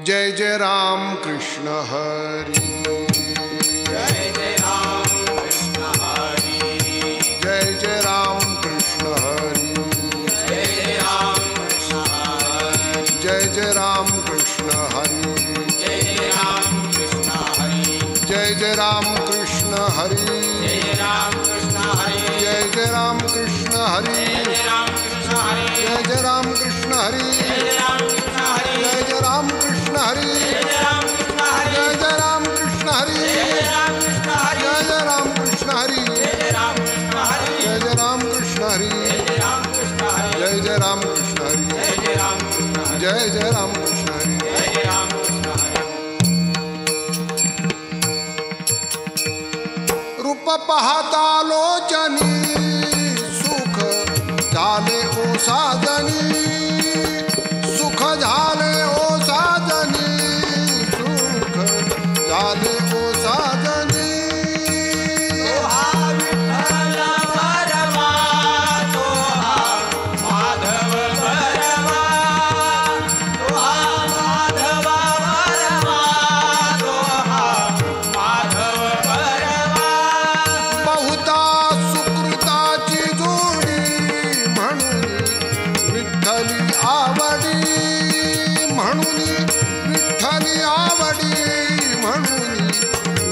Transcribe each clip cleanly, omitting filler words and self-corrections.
जय जय राम कृष्ण हरी, जय जय राम कृष्ण हरी, जय जय राम कृष्ण हरी, जय जय राम कृष्ण हरी, जय जय राम कृष्ण हरी, जय जय राम कृष्ण हरी, जय जय राम कृष्ण हरी, जय राम कृष्ण हरी, जय जय राम कृष्ण हरी, जय राम कृष्ण हरी, जय जय राम कृष्ण हरी, जय राम कृष्ण हरी, जय जय राम कृष्ण हरी, जय राम कृष्ण हरी, जय जय राम कृष्ण हरी, जय राम कृष्ण हरी, जय जय राम कृष्ण हरी, जय राम कृष्ण हरी, जय जय राम कृष्ण हरी, जय राम कृष्ण हरी, जय जय राम कृष्ण हरी, जय राम कृष्ण हरी, जय जय राम कृष्ण हरी. जय राम कृष्ण हरी. रूप पाहता लोचनी सुख झाले ओ साजनी, सुख झाले ओ साजनी, सुख झाले ओ साजनी. तोहा विठ्ठल वरवा, तोहा माधव वरवा, तोहा माधव वरवा, तोहा माधव वरवा. बहुता सुकृताची जोडी म्हणून विठ्ठली आवडी, म्हणून विठ्ठली आवडी, म्हणून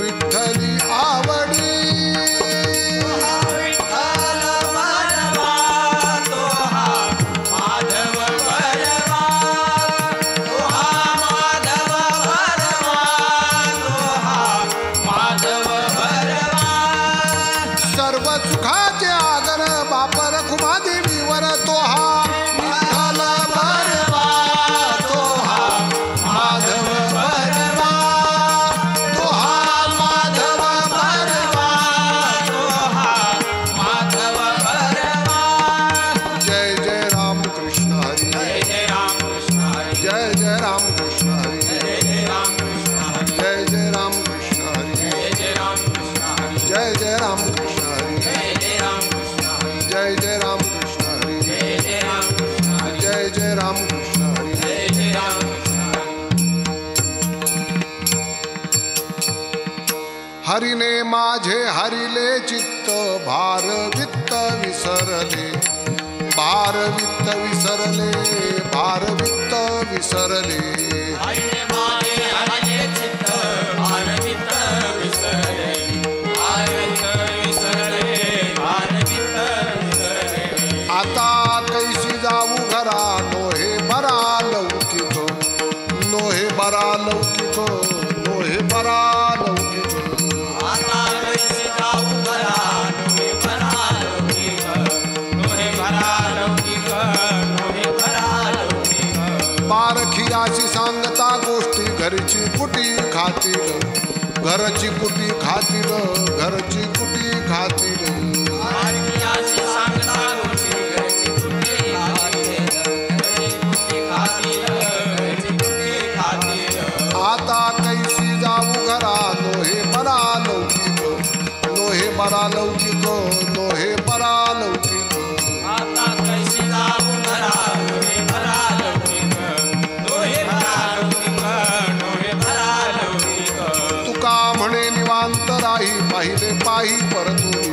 विठ्ठली आवडी. तोहा विठ्ठल वरवा, तोहा माधव वरवा, तोहा माधव वरवा, तोहा माधव वरवा. सर्व सुखाचे आगर बापर खुमादेवीवर तोहा विठ्ठल बरवा, तोहा माधव बरवा, तोहा माधव बरवा. तोहा माधव वरवा. जय जय राम कृष्ण हरी, जय जय राम कृष्ण हरी, जय जय राम कृष्ण हरी, जय जय राम कृष्ण हरी, जय जय राम कृष्ण हरी, जय जय राम कृष्ण हरी, जय जय राम कृष्ण हरी, जय जय राम कृष्ण हरी, जय जय राम कृष्ण हरी, जय जय राम कृष्ण हरी, जय जय राम कृष्ण हरी. जय जय राम कृष्ण हरी. हरिने माझे हरिले चित्त, भार वित्त विसरले, भार वित्त विसरले, भार वित्त विसरले. हरिने माझे हरिले चित्त, भारवित्त विसरले, भारवित्त विसरले, भारवित्त विसरले. आता कैसी जाऊ घरा, नोहे बरा लौकिक, नोहे बरा लौकिक, नोहे बरा लौकिक. आता कैसे जाऊ घरा, नोहे भरा लौकिक, नोहे भरा लौकिक, नोहे भरा लौकिक. पारखियाची सांगता गोष्टी, घरची कुटी खातील, घरची कुटी खातील, घरची कुटी खातील. पारखियाची सांगता गोष्टी, घरची कुटी खातील, घरची कुटी खातील, घरची कुटी खातील. आता कैसी जाऊ घरा, नोहे बरा लौकिक, नोहे बरा लौकिक, नोहे बरा लौकिक. आता कैसे जाऊ घरा, नोहे भरा लौकिक, नोहे भरा लौकिक, नोहे भरा लौकिक. तुका म्हणे निवांत राही, पाहिले पाही परतोनी,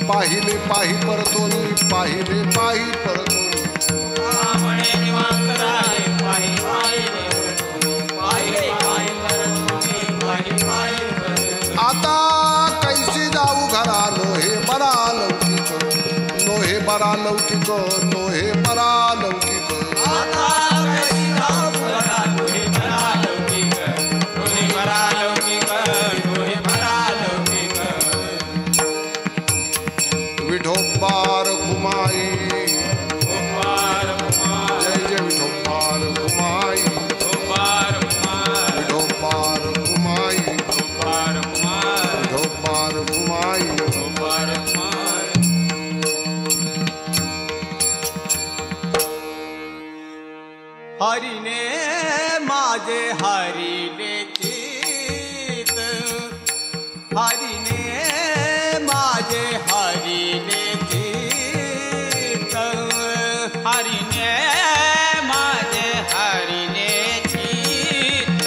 पाहिले पाही परतोनी, पाहिले पाही परतोनी. म्हणे निवांत राहे, पाही पाही परतोनी, पाहिले पाही परतोनी, पाही पाही परतोनी. आता कैसी जाऊ घरा, नोहे बरा लौकिक, नोहे बरा लौकिक, नोहे बरा लौकिक. आता कैसे जाऊ घरा, नोहे भरा लौकिक, नोहे भरा लौकिक, नोहे भरा लौकिक. विठोबार घुमाई, ओंकार कुमार, जय जय विठोबार घुमाई, ओंकार कुमार, विठोबार घुमाई, ओंकार कुमार, विठोबार घुमाई. ओंकार कुमार. हरिने माझे हरिने चित, हरिने माझे हरिने चित, हरिने माझे हरिने चित.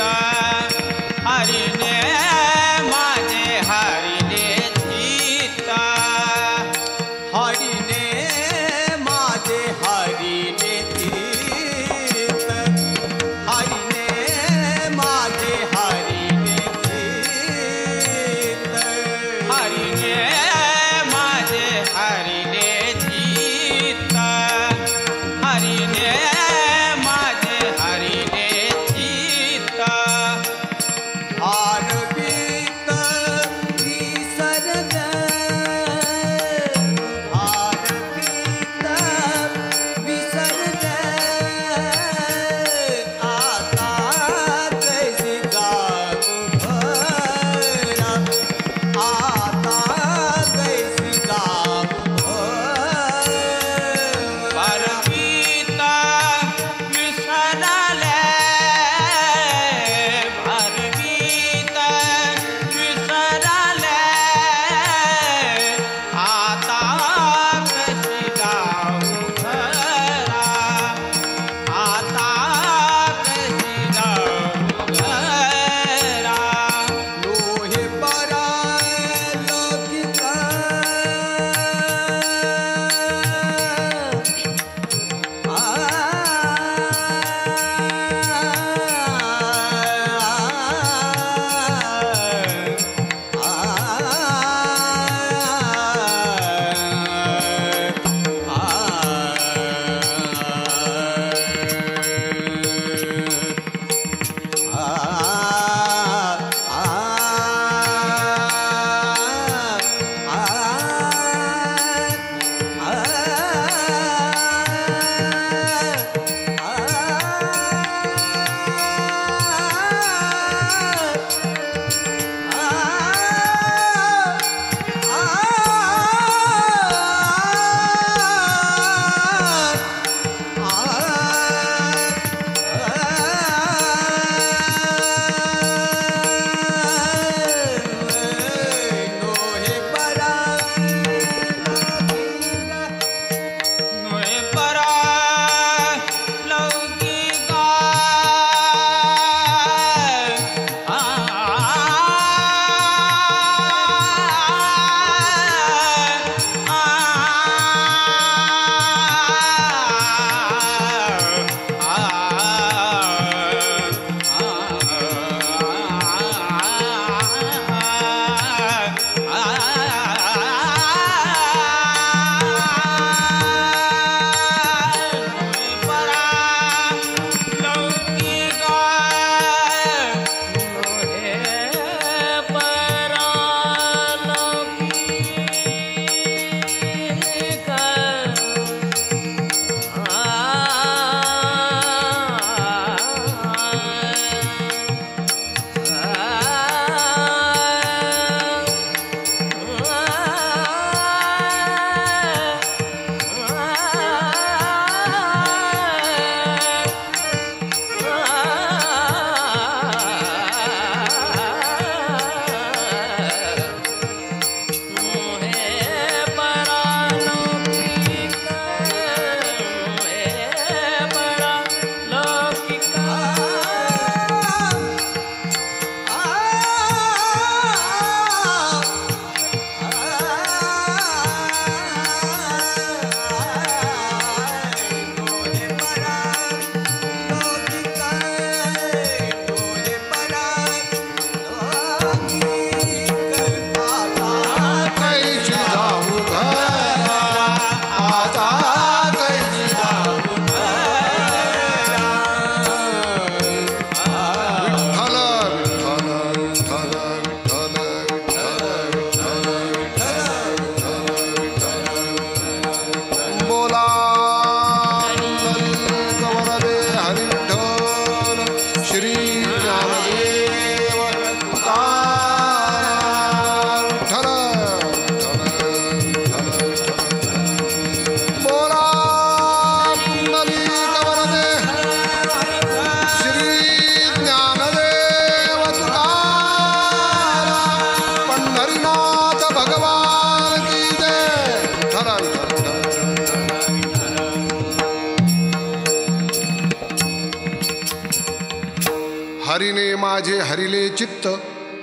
हरिले चित्त,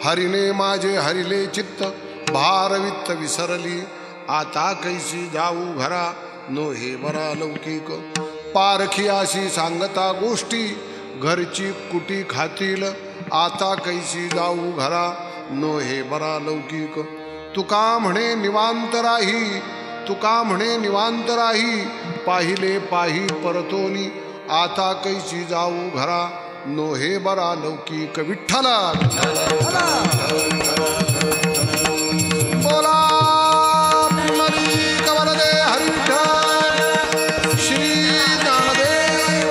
हरिने माझे हरिले चित्त, भारवित्त विसरली, आता कैसी जाऊ घरा, नो हे बरा लौकिक. पारखी अशी सांगता गोष्टी, घरची कुटी खातील, आता कैसी जाऊ घरा, नो हे बरा लौकिक. तुका म्हणे निवांत राही, तुका म्हणे निवांत राही, पाहिले पाही परतोनी, आता कैसी जाऊ घरा, नो हे बरा लौकिक. विठ्ठला बोला पुंडलिक वरदे हरी विठ्ठल श्री ज्ञानदेव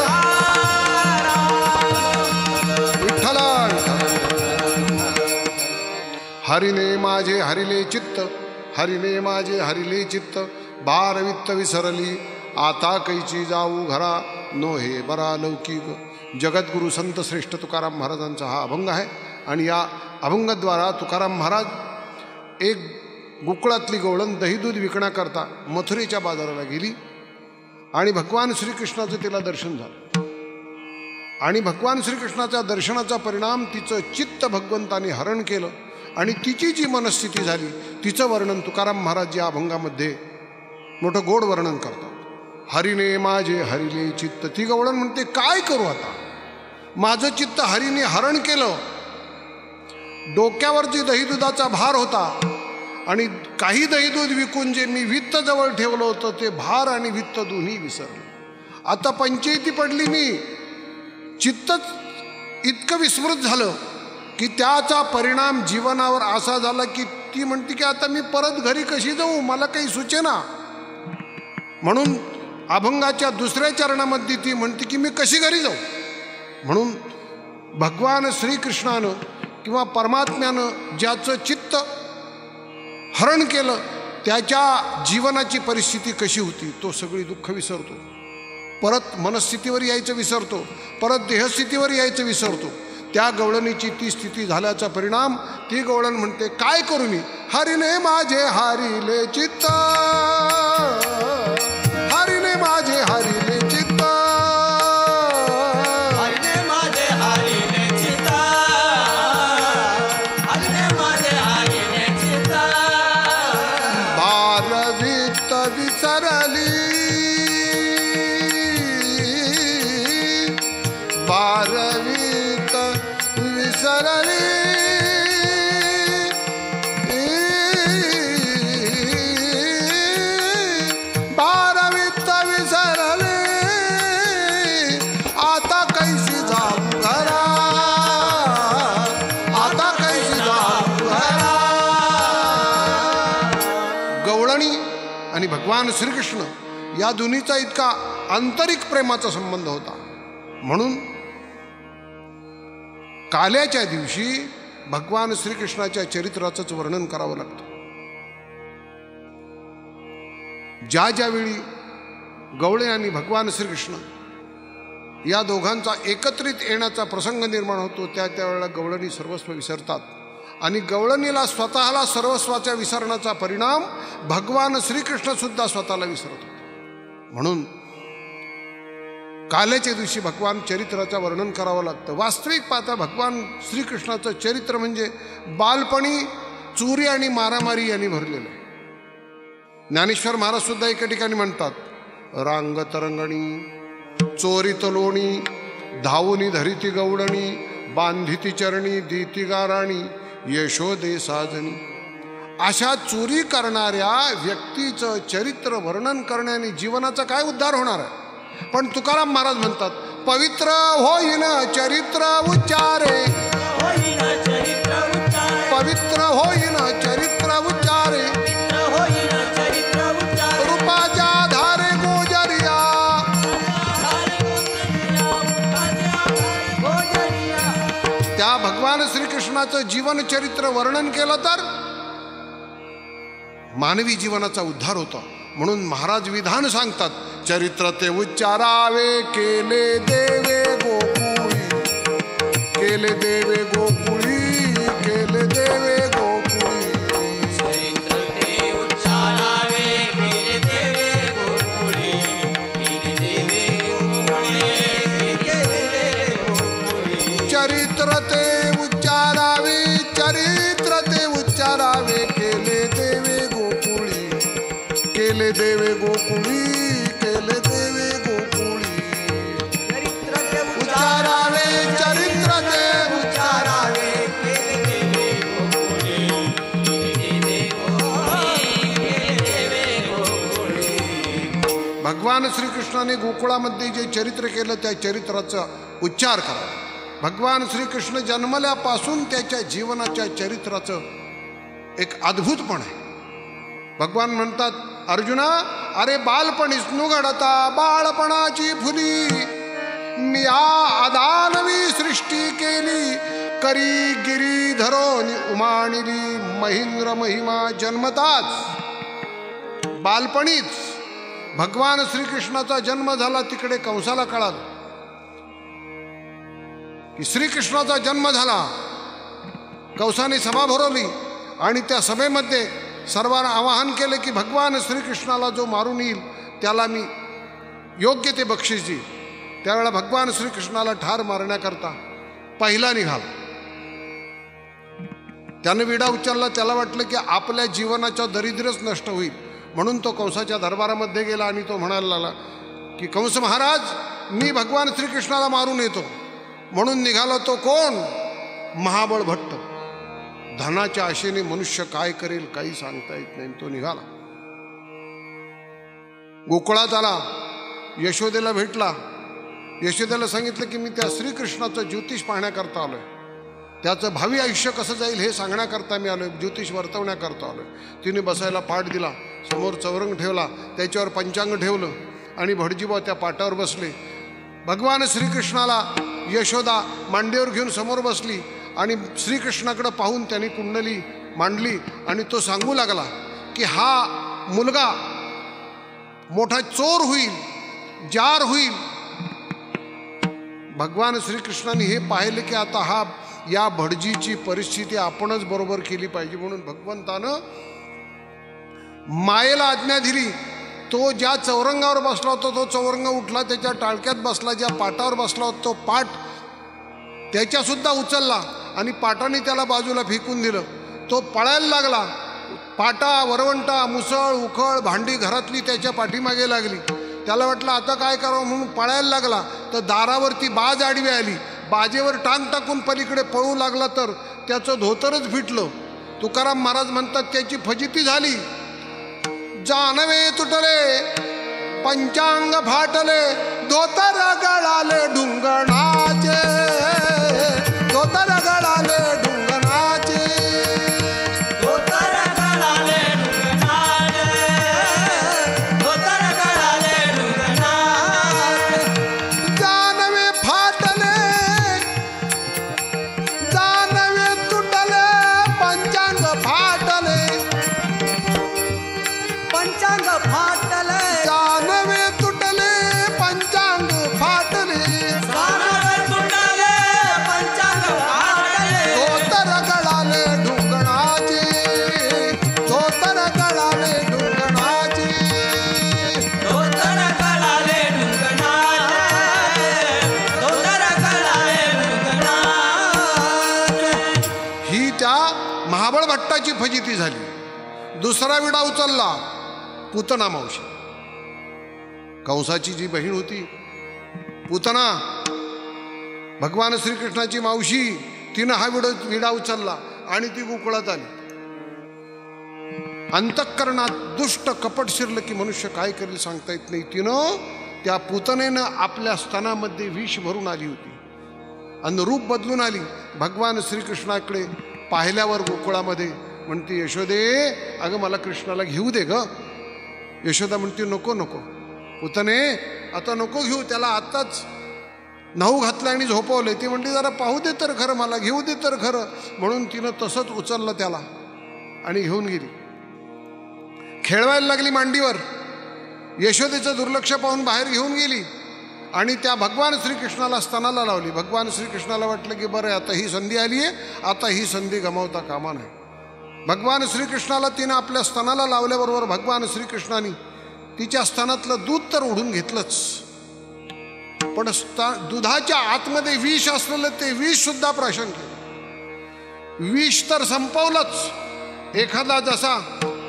विठ्ठला. हरिने माझे हरिले चित्त, हरिने माझे हरिले चित्त, भारवित्त विसरली, आता कैची जाऊ घरा, नो हे बरा लौकिक. जगद्गुरु संत श्रेष्ठ तुकाराम महाराजांचा हा अभंग आहे. आणि या अभंगाद्वारा तुकाराम महाराज एक गोकुळातली गवळण दही दूध विकण्याकरता मथुरेच्या बाजाराला गेली आणि भगवान श्रीकृष्णाचं तिला दर्शन झालं. आणि भगवान श्रीकृष्णाच्या दर्शनाचा परिणाम तिचं चित्त भगवंताने हरण केलं आणि तिची जी मनस्थिती झाली तिचं वर्णन तुकाराम महाराज या अभंगामध्ये मोठं गोड वर्णन करतात. हरिने माझे हरिले चित्त. ती गवळण म्हणते काय करू आता, माझं चित्त हरीने हरण केलं. डोक्यावरती दहीदुधाचा भार होता आणि काही दहीदूध विकून जे मी वित्त जवळ ठेवलं होतं ते भार आणि वित्त दोन्ही विसरले. आता पंचायती पडली, मी चित्तच इतकं विस्मृत झालं की त्याचा परिणाम जीवनावर असा झाला की ती म्हणते की आता मी परत घरी कशी जाऊ, मला काही सुचेना. म्हणून अभंगाच्या दुसऱ्या चरणामध्ये ती म्हणते की मी कशी घरी जाऊ. म्हणून भगवान श्रीकृष्णानं किंवा परमात्म्यानं ज्याचं चित्त हरण केलं त्याच्या जीवनाची परिस्थिती कशी होती, तो सगळी दुःख विसरतो, परत मनस्थितीवर यायचं विसरतो, परत देहस्थितीवर यायचं विसरतो. त्या गवळणीची ती स्थिती झाल्याचा परिणाम ती गवळण म्हणते काय करू मी, हरिने माझे हरिले चित्त, हरिने माझे हरिले चित्त, हरिने माझे हरिले चित्त, हरिने माझे हरिले चित्त, भारवित्त विसरली, भारवित्त विसरली, भारवित्त विसरली, आता कैसी जाऊ घरा, आता कैसी जाऊ घरा. गवळणी आणि भगवान श्रीकृष्ण या दोन्हीचा इतका आंतरिक प्रेमाचा संबंध होता. म्हणून काल्याच्या दिवशी भगवान श्रीकृष्णाच्या चरित्राचंच वर्णन करावं लागतं. ज्या ज्यावेळी गवळे आणि भगवान श्रीकृष्ण या दोघांचा एकत्रित येण्याचा प्रसंग निर्माण होतो त्या त्यावेळेला गवळणी सर्वस्व विसरतात आणि गवळणीला स्वतःला सर्वस्वाच्या विसरण्याचा परिणाम भगवान श्रीकृष्ण सुद्धा स्वतःला विसरत होते. म्हणून काल्याच्या दिवशी भगवान चरित्राचं वर्णन करावं लागतं. वास्तविक पाहता भगवान श्रीकृष्णाचं चरित्र म्हणजे बालपणी चोरी आणि मारामारी यांनी भरलेलं आहे. ज्ञानेश्वर महाराज सुद्धा एका ठिकाणी म्हणतात, रांग तरंगणी चोरीत लोणी, धावुनी धरिती गवळणी, बांधिती चरणी देती गाराणी, यशोदे साजनी. अशा चोरी करणाऱ्या व्यक्तीचं चरित्र वर्णन करण्याने जीवनाचा काय उद्धार होणार आहे. पण तुकाराम महाराज म्हणतात, पवित्र होईन चरित्र उच्चारे, होईन चरित्र उच्चारे, पवित्र होईन चरित्र उच्चारे, होईन चरित्र उच्चारे, रूपाच्या धारे गोजरिया, त्या भगवान श्रीकृष्णाचं जीवन चरित्र वर्णन केलं तर मानवी जीवनाचा उद्धार होतो. म्हणून महाराज विधान सांगतात, चरित्र ते उच्चारावे केले देवे गोकुळी, केले देवे गोकुळी, केले देवे गोकुळी. चरित्र ते उच्चारावे केले देवे गोकुळी, केले देवे गोकुळी, केले देवे गोकुळी. चरित्र ते उच्चारावे देवे गोकुळी, केले देवे गोकुळी. चरित्र ते उच्चारावे, चरित्र ते उच्चारावे, केले देवे गोकुळी, केले देवे गोकुळी. भगवान श्रीकृष्णाने गोकुळामध्ये जे चरित्र केलं त्या चरित्राचा उच्चार करा. भगवान श्रीकृष्ण जन्मल्यापासून त्याच्या जीवनाच्या चरित्राचं एक अद्भुतपण आहे. भगवान म्हणतात, अर्जुना अरे बालपणीच नुघडता बाळपणाची फुली, मी आदानवी सृष्टी केली, करी गिरी धरोनी उमाणिली, महेंद्र महिमा जन्मताच. बालपणीच भगवान श्रीकृष्णाचा जन्म झाला. तिकडे कंसाला कळालं की श्रीकृष्णाचा जन्म झाला. कंसाने सभा भरवली आणि त्या सभेमध्ये सर्वांना आवाहन केले की भगवान श्रीकृष्णाला जो मारून येईल त्याला मी योग्य ते बक्षीस देईल. त्यावेळेला भगवान श्रीकृष्णाला ठार मारण्याकरता पहिला निघाला. त्याने विडा उचलला. त्याला वाटलं की आपल्या जीवनाचा दरिद्रच नष्ट होईल, म्हणून तो कंसाच्या दरबारामध्ये गेला आणि तो म्हणायला लागला की कंस महाराज, मी भगवान श्रीकृष्णाला मारून येतो. म्हणून निघाला तो कोण? महाबळ भट्ट. धनाच्या आशेने मनुष्य काय करेल काही सांगता येत नाही. तो निघाला, गोकुळात आला, यशोदेला भेटला. यशोदेला सांगितलं की मी त्या श्रीकृष्णाचं ज्योतिष पाहण्याकरता आलोय, त्याचं भावी आयुष्य कसं जाईल हे सांगण्याकरता मी आलोय, ज्योतिष वर्तवण्याकरता आलोय. तिने बसायला पाट दिला, समोर चौरंग ठेवला, त्याच्यावर पंचांग ठेवलं आणि भटजीबा त्या पाटावर बसले. भगवान श्रीकृष्णाला यशोदा मांडीवर घेऊन समोर बसली आणि श्रीकृष्णाकडे पाहून त्यांनी कुंडली मांडली आणि तो सांगू लागला की हा मुलगा मोठा चोर होईल, जार होईल. भगवान श्रीकृष्णाने हे पाहिले की आता हा या भटजीची परिस्थिती आपणच बरोबर केली पाहिजे, म्हणून भगवंतानं मायेला आज्ञा दिली. तो ज्या चौरंगावर बसला होता तो चौरंग उठला, त्याच्या टाळक्यात बसला. ज्या पाटावर बसला होता तो पाट त्याच्यासुद्धा उचलला आणि पाटाने त्याला बाजूला फेकून दिलं. तो पळायला लागला. पाटा, वरवंटा, मुसळ, उखळ, भांडी घरातली त्याच्या पाठीमागे लागली. त्याला वाटलं आता काय करावं म्हणून पळायला लागला. तर दारावरती बाज आडवी आली. बाजेवर टांग टाकून पलीकडे पळू लागला तर त्याचं धोतरच फिटलं. तुकाराम महाराज म्हणतात त्याची फजिती झाली. जानवे तुटले, पंचांग फाटले, धोतर गळाले ढुंगणाचे, धोतर गळाले ढुंगणाचे, धोतर गळाले ढुंगणाचे, धोतर गळाले ढुंगणाचे. जानवे फाटले, जानवे तुटले, पंचांग फाटले, पंचांग फाटले, जानवे तुटले, पंचांग फाटले, जानवे तुटले, पंचांग फाटले. धोतर गळाले ढुंगणाचे, धोतर गळाले ढुंगणाचे. धोतर गळाले ढुंगणाचे, धोतर गळाले ढुंगणाचे. ही त्या महाबळ भट्टाची फजिती झाली. दुसरा विडा उचलला पूतना मावशी. कंसाची जी बहीण होती पूतना, भगवान श्रीकृष्णाची मावशी, तिनं हा विडा उचलला आणि ती गोकुळात आली. अंतःकरणात दुष्ट कपट शिरलं की मनुष्य काय करेल सांगता येत नाही. तिनं त्या पूतनेनं आपल्या स्तनामध्ये विष भरून आली होती आणि रूप बदलून आली. भगवान श्रीकृष्णाकडे पाहिल्यावर गोकुळामध्ये म्हणते, यशोदे अगं मला कृष्णाला घेऊ दे ग. यशोदा म्हणते नको नको पूतने, आता नको घेऊ, त्याला आताच न्हाऊ घातलं आणि झोपवलंय. ती म्हणते जरा पाहू दे तर खरं, मला घेऊ दे तर खरं. म्हणून तिनं तसंच उचललं त्याला आणि घेऊन गेली. खेळवायला लागली मांडीवर. यशोदेचं दुर्लक्ष पाहून बाहेर घेऊन गेली आणि त्या भगवान श्रीकृष्णाला स्तनाला लावली. भगवान श्रीकृष्णाला वाटलं की बरं आता ही संधी आली आहे, आता ही संधी गमावता कामा नाही. भगवान श्रीकृष्णाला तिनं आपल्या स्तनाला लावल्याबरोबर भगवान श्रीकृष्णाने तिच्या स्तनातलं दूध तर ओढून घेतलंच, पण दुधाच्या आतमध्ये विष असलेलं ते विष सुद्धा प्राशन केलं. विष तर संपवलंच. एखादा जसा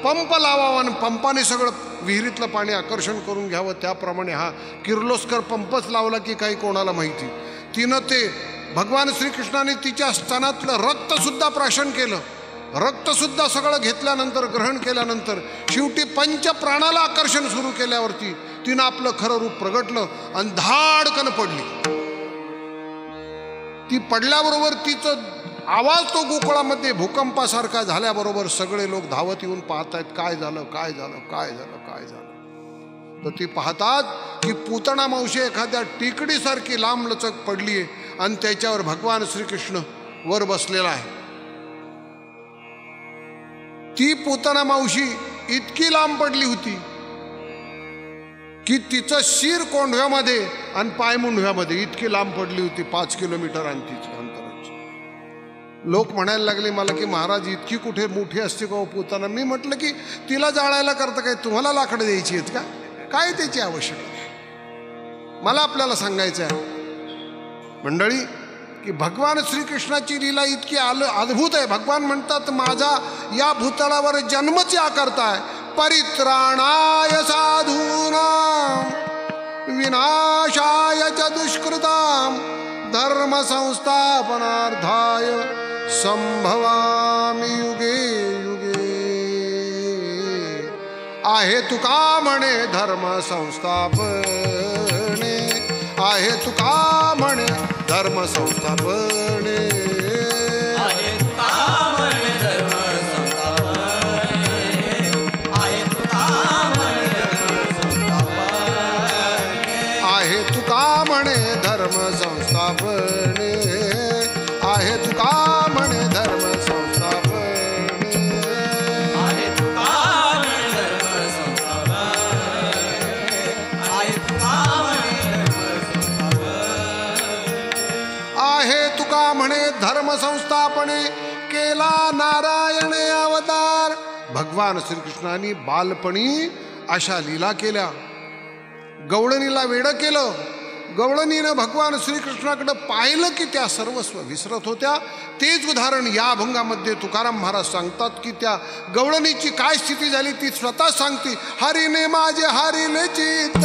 पंप लावावा आणि पंपाने सगळं विहिरीतलं पाणी आकर्षण करून घ्यावं, त्याप्रमाणे हा किर्लोस्कर पंपच लावला की काही कोणाला माहिती. तिनं ते भगवान श्रीकृष्णाने तिच्या स्तनातलं रक्तसुद्धा प्राशन केलं. रक्तसुद्धा सगळं घेतल्यानंतर, ग्रहण केल्यानंतर शेवटी पंचप्राणाला आकर्षण सुरू केल्यावरती तिनं आपलं खरं रूप प्रगटलं आणि धाडकन पडली. ती पडल्याबरोबर तिचं आवाज तो गोकुळामध्ये भूकंपासारखा झाल्याबरोबर सगळे लोक धावत येऊन पाहतायत, काय झालं काय झालं काय झालं काय झालं. तर ती पाहतात की पूतना मावशी एखाद्या टिकडीसारखी लांबलचक पडली आहे आणि त्याच्यावर भगवान श्रीकृष्ण वर बसलेला आहे. ती पूतना मावशी इतकी लांब पडली होती की तिचं शिर कोंढव्यामध्ये आणि पाय मुंढव्यामध्ये इतकी लांब पडली होती, 5 किलोमीटर अंतराची. लोक म्हणायला लागले मला की महाराज इतकी कुठे मोठी असते का पूतना. मी म्हटलं की तिला जाळायला करता काय, तुम्हाला लाकडं द्यायची आहेत का, काय त्याची आवश्यकता. मला आपल्याला सांगायचं आहे मंडळी की भगवान श्रीकृष्णाची लीला इतकी अद्भुत आहे. भगवान म्हणतात माझा या भूतलावर जन्मच या करताय, परित्राणाय साधूनां विनाशाय च दुष्कृतां धर्म संस्थापनार्थाय संभवामि युगे युगे. आहे तुका म्हणे धर्म संस्थापने, आहे तुका म्हणे धर्म संस्थापने, आहे तुका म्हणे धर्म संस्थापने, आहे तुका म्हणे धर्म संस्थापने, आहे तुका म्हणे धर्म संस्थापने, आहे तुका म्हणे धर्म संस्थापने, आहे तुका म्हणे धर्म संस्थापने, आहे तुका म्हणे धर्म संस्थापने, आहे तुका म्हणे धर्म संस्थापने, केला नारायण अवतार. भगवान श्रीकृष्णाने बालपणी अशा लीला केल्या. गवळणीला वेडं केलं. गवळणीनं भगवान श्रीकृष्णाकडे पाहिलं की त्या सर्वस्व विसरत होत्या. तेच उदाहरण या अभंगामध्ये तुकाराम महाराज सांगतात की त्या गवळणीची काय स्थिती झाली ती स्वतः सांगते. हरीने माझे हरिले चित्त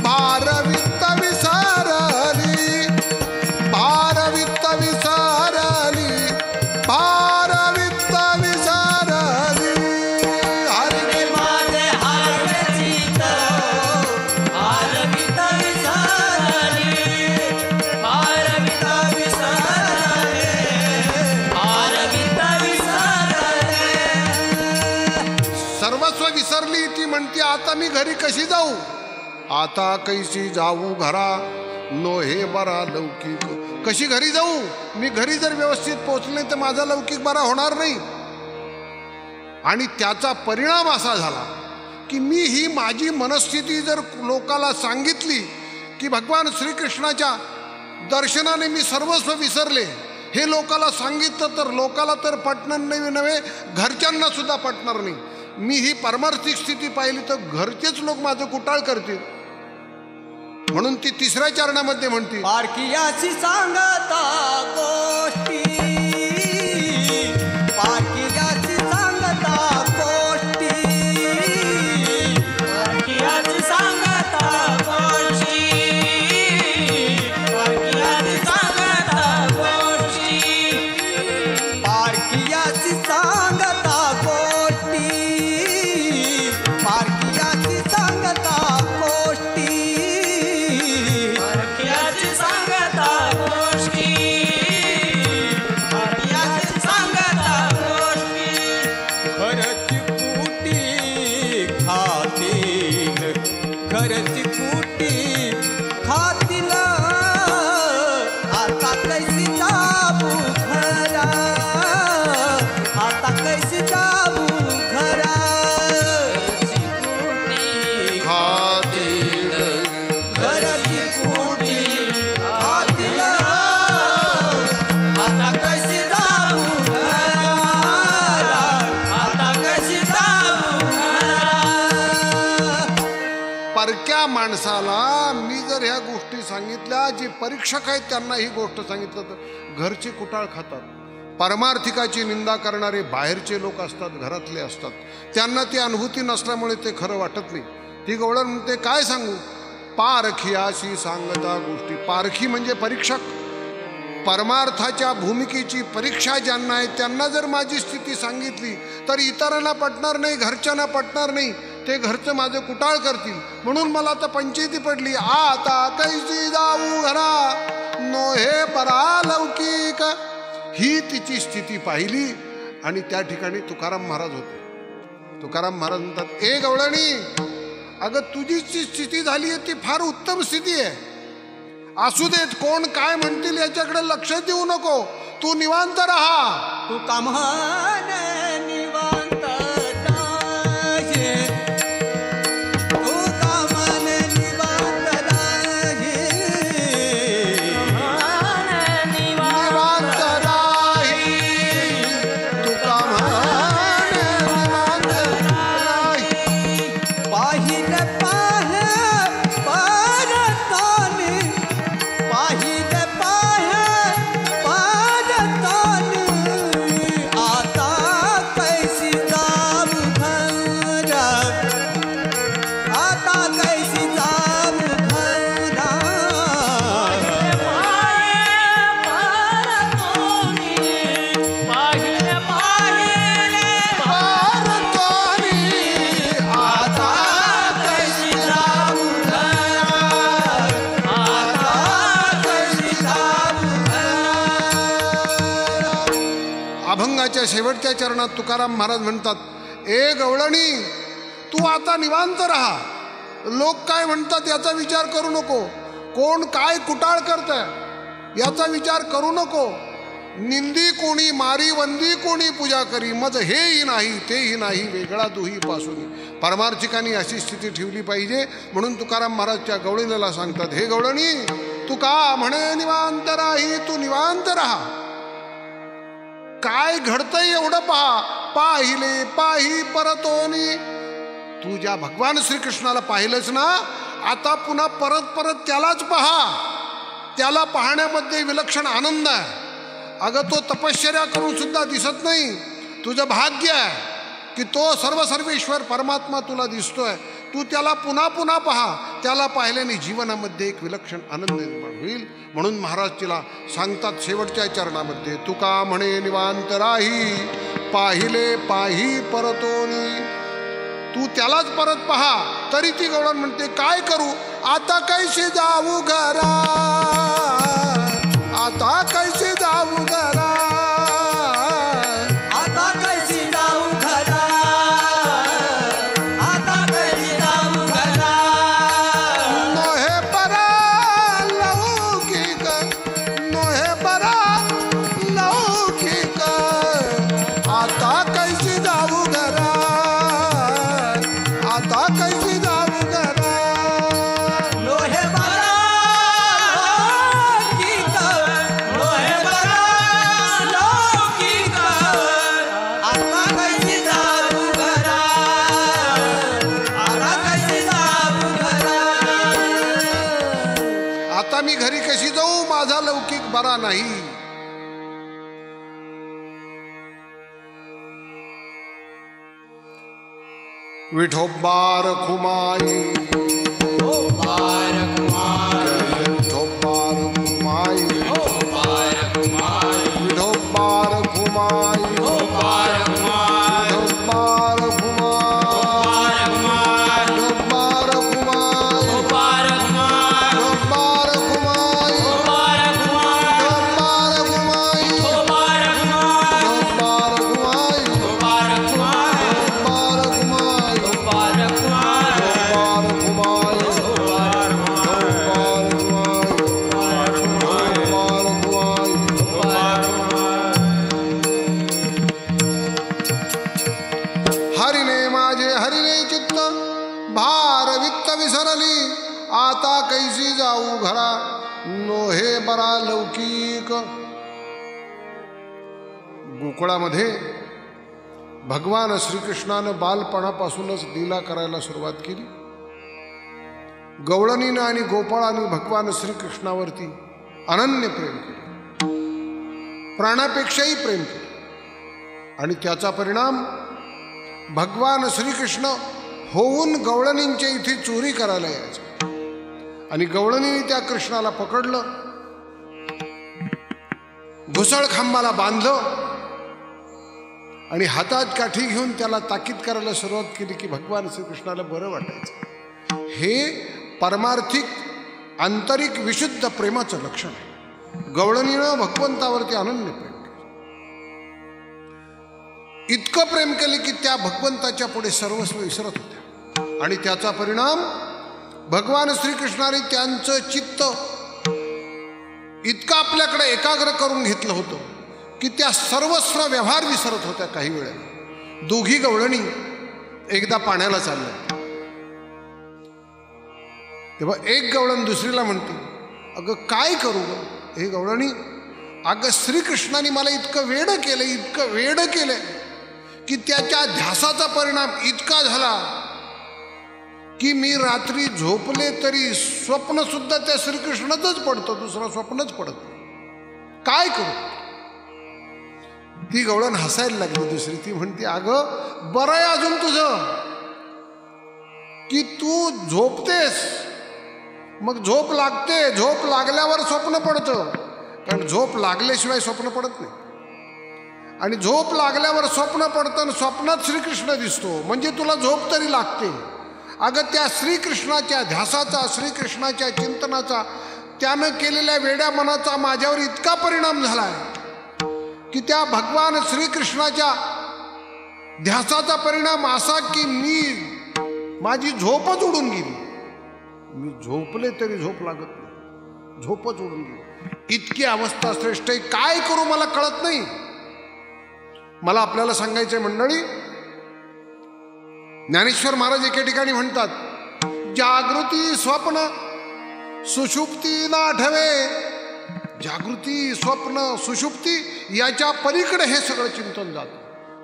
भारवित्त विसरली, भारवित्त विसरली, भारवित्त विसरली. हरिने माझे हरिले चित्त भारवित्त विसरली, भारवित्त विसरली, भारवित्त विसरली. सर्वस्व विसरली. ती म्हणते आता मी घरी कशी जाऊ, आता कैसी जाऊ घरा नो हे बरा लौकिक. कशी घरी जाऊ, मी घरी जर व्यवस्थित पोहोचले तर माझा लौकिक बरा होणार नाही. आणि त्याचा परिणाम असा झाला की मी ही माझी मनस्थिती जर लोकाला सांगितली की भगवान श्रीकृष्णाच्या दर्शनाने मी सर्वस्व विसरले, हे लोकाला सांगितलं तर लोकाला तर पटणार नाही नव्हे, घरच्यांना सुद्धा पटणार नाही. मी ही पारमार्थिक स्थिती पाहिली तर घरचेच लोक माझं कुटाळ करतील. म्हणून ती तिसऱ्या चरणामध्ये म्हणते पारखियाची सांगता गोष्टी, पारखियाची सांगता गोष्टी, पारखियाची सांगता गोष्टी, पारखियाची सांगता गोष्टी, पारखियाची सांगता गोष्टी, पारखियाची सांगता गोष्टी, पारखियाची सांगता गोष्टी, पारखियाची सांगता गोष्टी. घरची कुटी खातील, घरची कुटी खातील, आता कैसी जाऊ घरा, आता कैसी जाऊ घरा. खातील, घरची कुटी खातील, आता कशी जाऊ घरा, आता कशी जाऊ घरा. परक्या माणसाला मी जर ह्या गोष्टी सांगितल्या, जे परीक्षक आहेत त्यांना ही गोष्ट सांगितलं तर घरचे कुटाळ खातात. परमार्थिकाची निंदा करणारे बाहेरचे लोक असतात, घरातले असतात, त्यांना ती अनुभूती नसल्यामुळे ते खरं वाटत नाही. ती गवळण म्हणते काय सांगू, पारखियाशी सांगता गोष्टी. पारखी म्हणजे परीक्षक. परमार्थाच्या भूमिकेची परीक्षा ज्यांना आहे त्यांना जर माझी स्थिती सांगितली तर इतरांना पटणार नाही, घरच्यांना पटणार नाही, ते घरचं माझं कुटाळ करतील. म्हणून मला तर पंचायती पडली, आता कैसी जाऊ घरा नोहे परालौकिक. ही तिची स्थिती पाहिली आणि त्या ठिकाणी तुकाराम महाराज होते. तुकाराम महाराज म्हणतात, ए गवळणी, अगं तुझी जी स्थिती झाली आहे ती फार उत्तम स्थिती आहे. असू देत, कोण काय म्हणतील याच्याकडे लक्ष देऊ नको, तू निवांत राहा. तू कामाने निवांत राहे, तू कामाने निवांत राहे, निवांत राही, तू कामाने निवांत राही. पाहिले पाहे परताने, पाहिले पाहे परताने, आता कैसी जाऊ घरा, आता कैसी जाऊ घरा. अभंगाच्या शेवटच्या चरणात तुकाराम महाराज म्हणतात, ए गवळणी, तू आता निवांत राहा. लोक काय म्हणतात याचा विचार करू नको, कोण काय कुटाळ करतंय याचा विचार करू नको. निंदी कोणी मारी, वंदी कोणी पूजा करी, मज हेही नाही तेही नाही, वेगळा दुही पासून. परमार्थिकांनी अशी स्थिती ठेवली पाहिजे. म्हणून तुकाराम महाराजच्या गवळणीला सांगतात, हे गवळणी, तू का म्हणे निवांत राही, तू निवांत राहा. काय घडतंय एवढं पहा. पाहिले पाही परतोनी. तू ज्या भगवान श्रीकृष्णाला पाहिलंच ना, आता पुन्हा परत परत त्यालाच पहा. त्याला पाहण्यामध्ये विलक्षण आनंद आहे. अगं तो तपश्चर्या करून सुद्धा दिसत नाही. तुझं भाग्य आहे की तो सर्वसर्वेश्वर परमात्मा तुला दिसतोय. तू त्याला पुन्हा पुन्हा पहा. त्याला पाहिल्याने जीवनामध्ये एक विलक्षण आनंद निर्माण होईल. म्हणून महाराज तिला सांगतात शेवटच्या चरणामध्ये, तुका म्हणे निवांत राही, पाहिले पाही परतोनी. तू त्यालाच परत पहा. तरी ती गवळण म्हणते, काय करू, आता कैसे जाऊ घरा, आता कैसे जाऊ घरा, आता कैसी जाऊ घरा, आता कैसी जाऊ घरा. नोहे परा लौकिक, नोहे परा लौकिक, आता कैसे जाऊ घरा, आता कैसे जाऊ घरा. लोहे बरा लौकिक, लोहे बरा लौकिक, आता कैसी जाऊ घरा, आता कैसी जाऊ घरा. आता मी घरी कशी जाऊ, माझा लौकिक बरा नाही. विठोबार खुमाई, ओ बारक माय, विठोबार खुमाई, ओ बारक माय, विठोबार खुमाई, ओ बारक माय, विठोबार खुमाई, बारक माय, विठोबार खुमाई, ओ बारक माय, विठोबार खुमाई, ओ बारक माय, विठोबार खुमाई, ओ बारक माय, विठोबार खुमाई, ओ बारक माय, विठोबार खुमाई, ओ बारक माय, विठोबार खुमाई, हरिने माझे हरिने चित्त, भार वित्त विसरली, आता कैसी जाऊ घरा, नोहे बरा लौकिक. गोकुळामध्ये भगवान श्रीकृष्णानं बालपणापासूनच लीला करायला सुरुवात केली. गवळणीनं आणि गोपाळाने भगवान श्रीकृष्णावरती अनन्य प्रेम केले. प्राणापेक्षाही प्रेम केलं आणि त्याचा परिणाम भगवान श्रीकृष्ण होऊन गवळणींच्या इथे चोरी करायला यायचं आणि गवळणीने त्या कृष्णाला पकडलं, घुसळ खांबाला बांधलं आणि हातात काठी घेऊन त्याला ताकीद करायला सुरुवात केली की भगवान श्रीकृष्णाला बरं वाटायचं. हे परमार्थिक आंतरिक विशुद्ध प्रेमाचं लक्षण आहे. गवळणीनं भगवंतावरती अनन्य प्रेम केलं, इतकं प्रेम केले की त्या भगवंताच्या पुढे सर्वस्व विसरत होत्या आणि त्याचा परिणाम भगवान श्रीकृष्णाने त्यांचं चित्त इतकं आपल्याकडे एकाग्र करून घेतलं होतं की त्या सर्वस्व व्यवहार विसरत होत्या. काही वेळेला दोघी गवळणी एकदा पाण्याला चालल्या, तेव्हा एक गवळण दुसरीला म्हणते, अगं काय करू ग हे गवळणी, अगं श्रीकृष्णाने मला इतकं वेड केलं की त्याच्या ध्यासाचा परिणाम इतका झाला की मी रात्री झोपले तरी स्वप्न सुद्धा त्या श्रीकृष्णाचंच पडतं, दुसरं स्वप्नच पडत नाही, काय करू. ती गवळण हसायला लागली. दुसरी ती म्हणते, अगं बरं आहे अजून तुझं की तू झोपतेस, मग झोप लागते, झोप लागल्यावर स्वप्न पडतं, कारण झोप लागल्याशिवाय स्वप्न पडत नाही आणि झोप लागल्यावर स्वप्न पडतं आणि स्वप्नात श्रीकृष्ण दिसतो म्हणजे तुला झोप तरी लागते. अगं त्या श्रीकृष्णाच्या ध्यासाचा, श्रीकृष्णाच्या चिंतनाचा, त्यानं केलेल्या वेड्या मनाचा माझ्यावर इतका परिणाम झालाय की त्या भगवान श्रीकृष्णाच्या ध्यासाचा परिणाम असा की माझी झोपच उडून गेली. मी झोपले तरी झोप लागत नाही, झोपच उडून गेली. इतकी अवस्था श्रेष्ठ आहे, काय करू मला कळत नाही. मला आपल्याला सांगायचंय मंडळी, ज्ञानेश्वर महाराज एके ठिकाणी म्हणतात, जागृती स्वप्न सुषुप्ती ना आठवे. जागृती स्वप्न सुषुप्ती याच्या पलीकडे हे सगळं चिंतन जातं.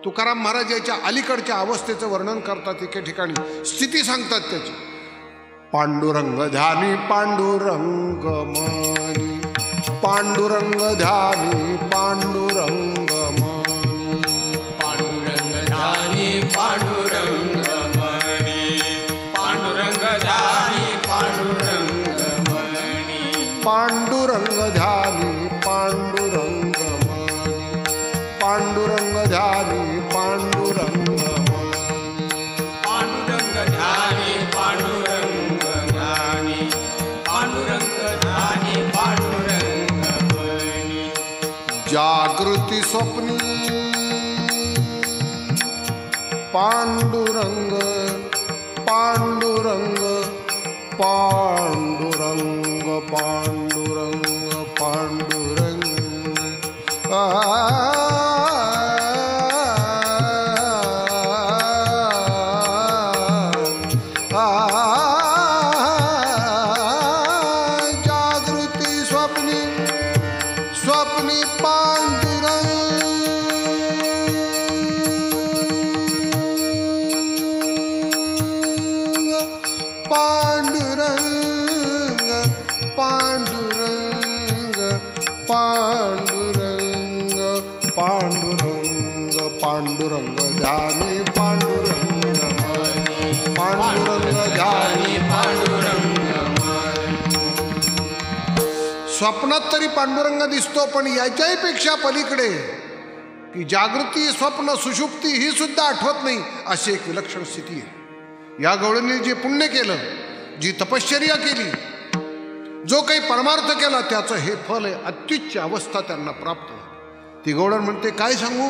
तुकाराम महाराज याच्या अलीकडच्या अवस्थेचं वर्णन करतात, एके ठिकाणी स्थिती सांगतात त्याची. पांडुरंग ध्यानी पांडुरंग मनी, पांडुरंग ध्यानी पांडुरंग मनी, पांडुरंग ध्यानी पांडुरंग मनी, पांडुरंग ध्यानी पांडुरंग मनी, पांडुरंग ध्यानी पांडुरंग मनी, पांडुरंग ध्यानी पांडुरंग मनी, पांडुरंग ध्यानी पांडुरंग ध्यानी, पांडुरंग ध्यानी पांडुरंग मनी. जागृती स्वप्नी पांडुरंग पांडुरंग पांडुरंग पांडुरंग पांडुरंग जागृती स्वप्नी स्वप्नी पांडुरंग पांडुरंग पांडुरंग पांडुरंग पांडुरंग पांडुरंग ध्यानी पांडुरंग पांडुरंग ध्यानी पांडुरंग. स्वप्नात तरी पांडुरंग दिसतो, पण याच्याही पेक्षा पलीकडे की जागृती स्वप्न सुषुप्ती ही सुद्धा आठवत नाही, अशी एक विलक्षण स्थिती आहे. या गवळणीने जे पुण्य केलं, जी तपश्चर्या केली, जो काही परमार्थ केला, त्याचं हे फल आहे. अत्युच्च अवस्था त्यांना प्राप्त झाली. ती गवळण म्हणते, काय सांगू,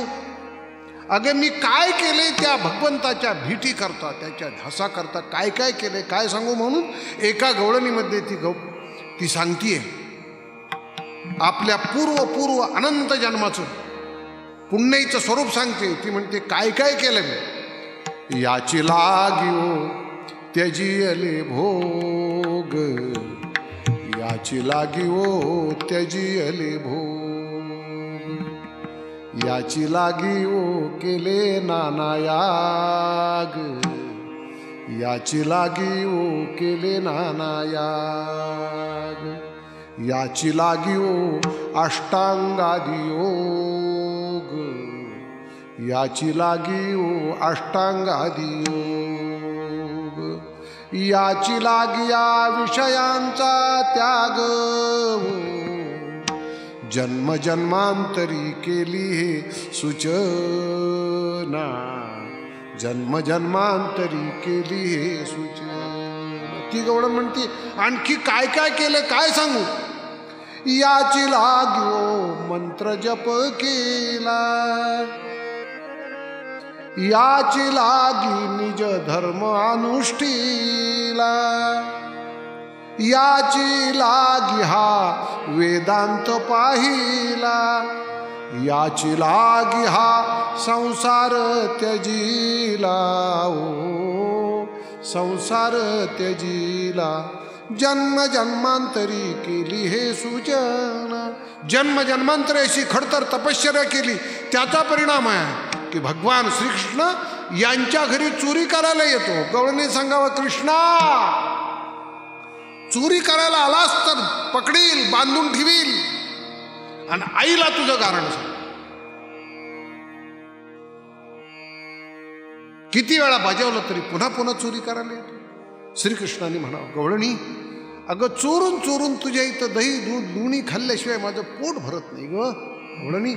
अगं मी काय केले त्या भगवंताच्या भीती करता, त्याच्या ध्यासा करता काय काय केले, काय सांगू. म्हणून एका गवळणीमध्ये ती सांगतीये आपल्या पूर्व अनंत जन्माचं पुण्याचं स्वरूप सांगते. ती म्हणते, काय काय केलं मी, याची लागिओ त्यजियले भोग, याची लागिओ त्यजियले भोग, याची लागिओ केले नाना याग, याची लागिओ केले नाना याग. याची लागी ओ अष्टांगादी योग, याची लागी ओ अष्टांगादी योग, याची लागी या विषयांचा त्याग, जन्म जन्मांतरी केली हे सूचना, जन्म जन्मांतरी केली हे सूचना. ती गवळण म्हणते आणखी काय काय केलं काय सांगू. याची लाग्यो मंत्र जप केला, याची लागी निज धर्म अनुष्ठीला, याची लागी हा वेदांत पाहिला, याची लागी हा संसार त्यजीला, ओ संसार त्यजीला, जन्म जन्मांतरी केली हे सूचना. जन्म जन्मांतरी अशी खडतर तपश्चर्या केली, त्याचा परिणाम आहे की भगवान श्रीकृष्ण यांच्या घरी चोरी करायला येतो. गवळणी सांगावं कृष्णा चोरी करायला आलास तर पकडील, बांधून ठेवील आणि आईला तुझं कारण सांग. किती वेळा बजावलं तरी पुन्हा पुन्हा चोरी करायला येतो. श्रीकृष्णाने म्हणावं गवळणी अगं चोरून चोरून तुझ्या इथं दही दूध लोणी खाल्ल्याशिवाय माझं पोट भरत नाही ग. गवळणी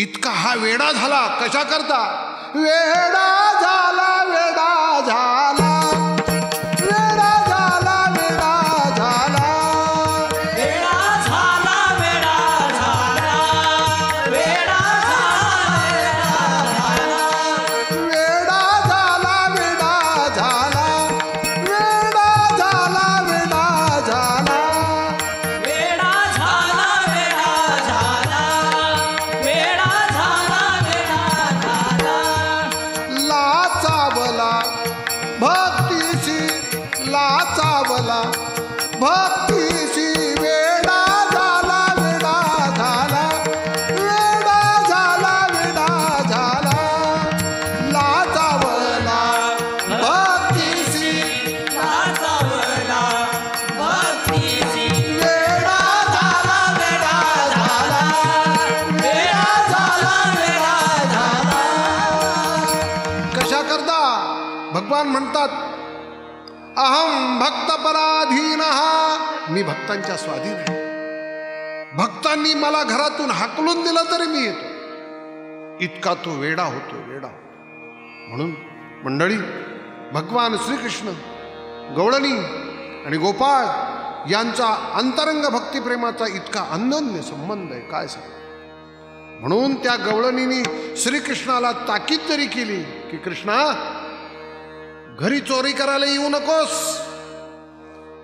इतका हा वेडा झाला कशा करता. वेडा झाला वेडा झाला, वेडा झाला वेडा झाला, वेडा झाला वेडा झाला, वेडा झाला वेडा झाला वेडा झाला, वेडा झाला वेडा झाला, वेडा झाला वेडा झाला, वेडा झाला वेडा झाला. लाचावला भक्तीशी, लाचावला भक्तीशी, वेडा झाला वेडा झाला, वेडा झाला वेडा झाला, लाचावला भक्तीशी, लाचावला भक्तीशी, वेडा झाला वेडा झाला, वेडा झाला वेडा झाला. कशा करता. भगवान म्हणतात अहम भक्त पराधीन, मी भक्तांच्या स्वाधीन आहे. भक्तांनी मला घरातून हाकलून दिलं तरी मी येतो. इतका तो वेडा होतो, वेडा होतो. म्हणून मंडळी भगवान श्रीकृष्ण गवळणी आणि गोपाळ यांचा अंतरंग भक्तिप्रेमाचा इतका अनन्य संबंध आहे काय सांग. म्हणून त्या गवळणीने श्रीकृष्णाला ताकीद जरी केली की कृष्णा घरी चोरी करायला येऊ नकोस.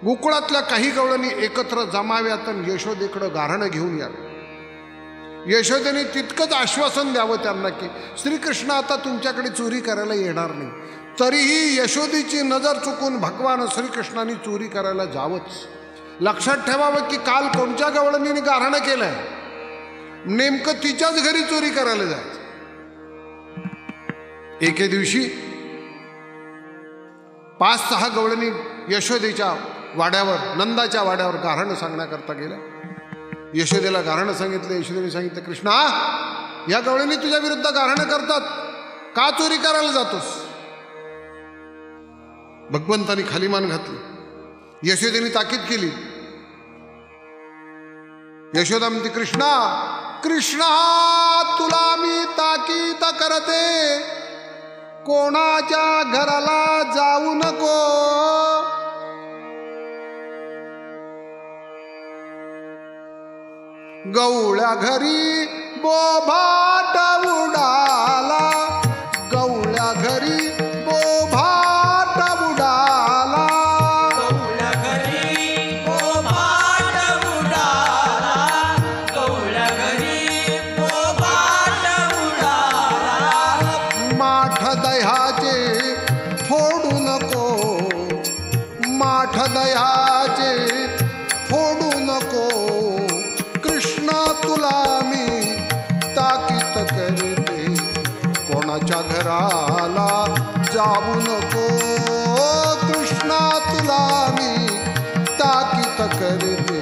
गोकुळातल्या काही गवळणी एकत्र जमाव्यात आणि यशोदेकडं गाऱ्हाणं घेऊन या. यशोदेने तितकंच आश्वासन द्यावं त्यांना की श्रीकृष्ण आता तुमच्याकडे चोरी करायला येणार नाही. तरीही यशोदेची नजर चुकून भगवान श्रीकृष्णाने चोरी करायला जावंच. लक्षात ठेवावं की काल कोणत्या गवळणीने गाऱ्हाणं केलंय, नेमकं तिच्याच घरी चोरी करायला जायचं. एके दिवशी 5-6 गवळणी यशोदेच्या वाड्यावर, नंदाच्या वाड्यावर गाऱ्हाणं सांगण्याकरता गेल्या. यशोदेला गाऱ्हाणं सांगितलं. यशोदेने सांगितलं कृष्णा या गवळणी तुझ्या विरुद्ध गाऱ्हाणं करतात, का चोरी करायला जातोस. भगवंतानी खाली मान घातली. यशोदेने ताकीद केली. यशोदा म्हणते कृष्णा कृष्णा तुला मी ताकीद करते, कोणाच्या घराला जाऊ नको. गवळ्या घरी बोभाट उडाला, गवळ्या घरी बोभाट उडाला, गवळ्या घरी बोभाट उडाला, गवळ्या घरी बोभाट उडाला. माठ दह्याचे फोडू नको, माठ दह्याचे फोडू नको. कृष्ण तुला मी ताकीद करते, कोणाच्या घराला जाऊ नको. कृष्णा तुला मी ताकीद करते,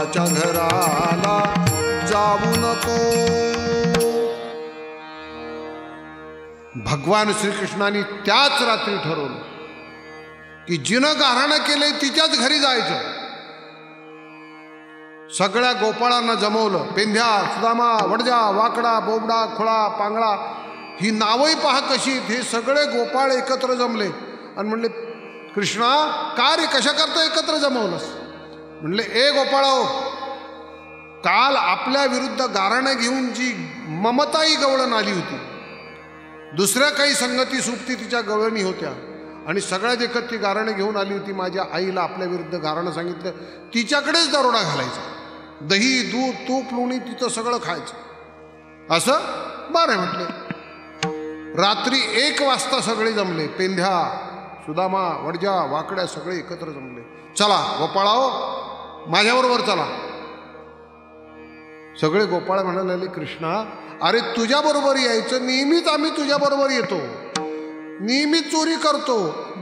कुणाच्या घराला जाऊ नको. भगवान श्रीकृष्णाने त्याच रात्री ठरवलं की जिनं गाऱ्हाणं केलंय तिच्याच घरी जायचं. सगळ्या गोपाळांना जमवलं. पेंध्या, सुदामा, वडजा, वाकडा, बोबडा, खुळा, पांगळा ही नावही पहा कशी. हे सगळे गोपाळ एकत्र जमले आणि म्हणले, कृष्णा का रे, कशा करता एकत्र जमवलंस? म्हणले, ए गोपाळाओ, काल आपल्या विरुद्ध गाऱ्हाणं घेऊन जी ममताई गवळण आली होती, दुसऱ्या काही संगती सुप्ती तिच्या गवळणी होत्या आणि सगळ्या देखत ती गाऱ्हाणं घेऊन आली होती. माझ्या आईला आपल्या विरुद्ध गाऱ्हाणं सांगितलं, तिच्याकडेच दरोडा घालायचा. दही, दूध, तूप, लोणी तिचं सगळं खायचं. असं बरं म्हटले. रात्री 1 वाजता सगळे जमले. पेंध्या, सुदामा, वडजा, वाकड्या सगळे एकत्र जमले. चला गोपाळाओ, माझ्याबरोबर चला. सगळे गोपाळ म्हणायला लागले, कृष्णा अरे तुझ्या बरोबर यायचं, नेहमीच आम्ही तुझ्या बरोबर येतो, नेहमीच चोरी करतो,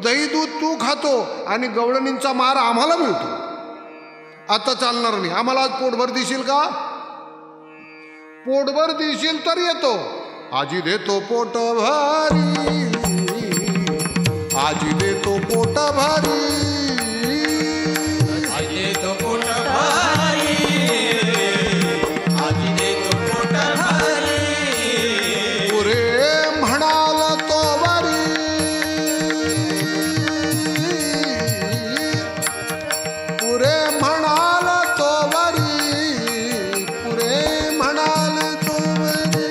दही दूध तू खातो आणि गवळणींचा मार आम्हाला मिळतो. आता चालणार नाही. आम्हाला आज पोटभर देशील का? पोटभर देशील तर येतो. आजी देतो पोट भारी, आजी देतो पोट भारी, आजी देतो पोट भारी, आजी देतो पोट भारी. पुरे म्हणाल तो वारी, पुरे म्हणाल तो वारी, पुरे म्हणाल तो वारी.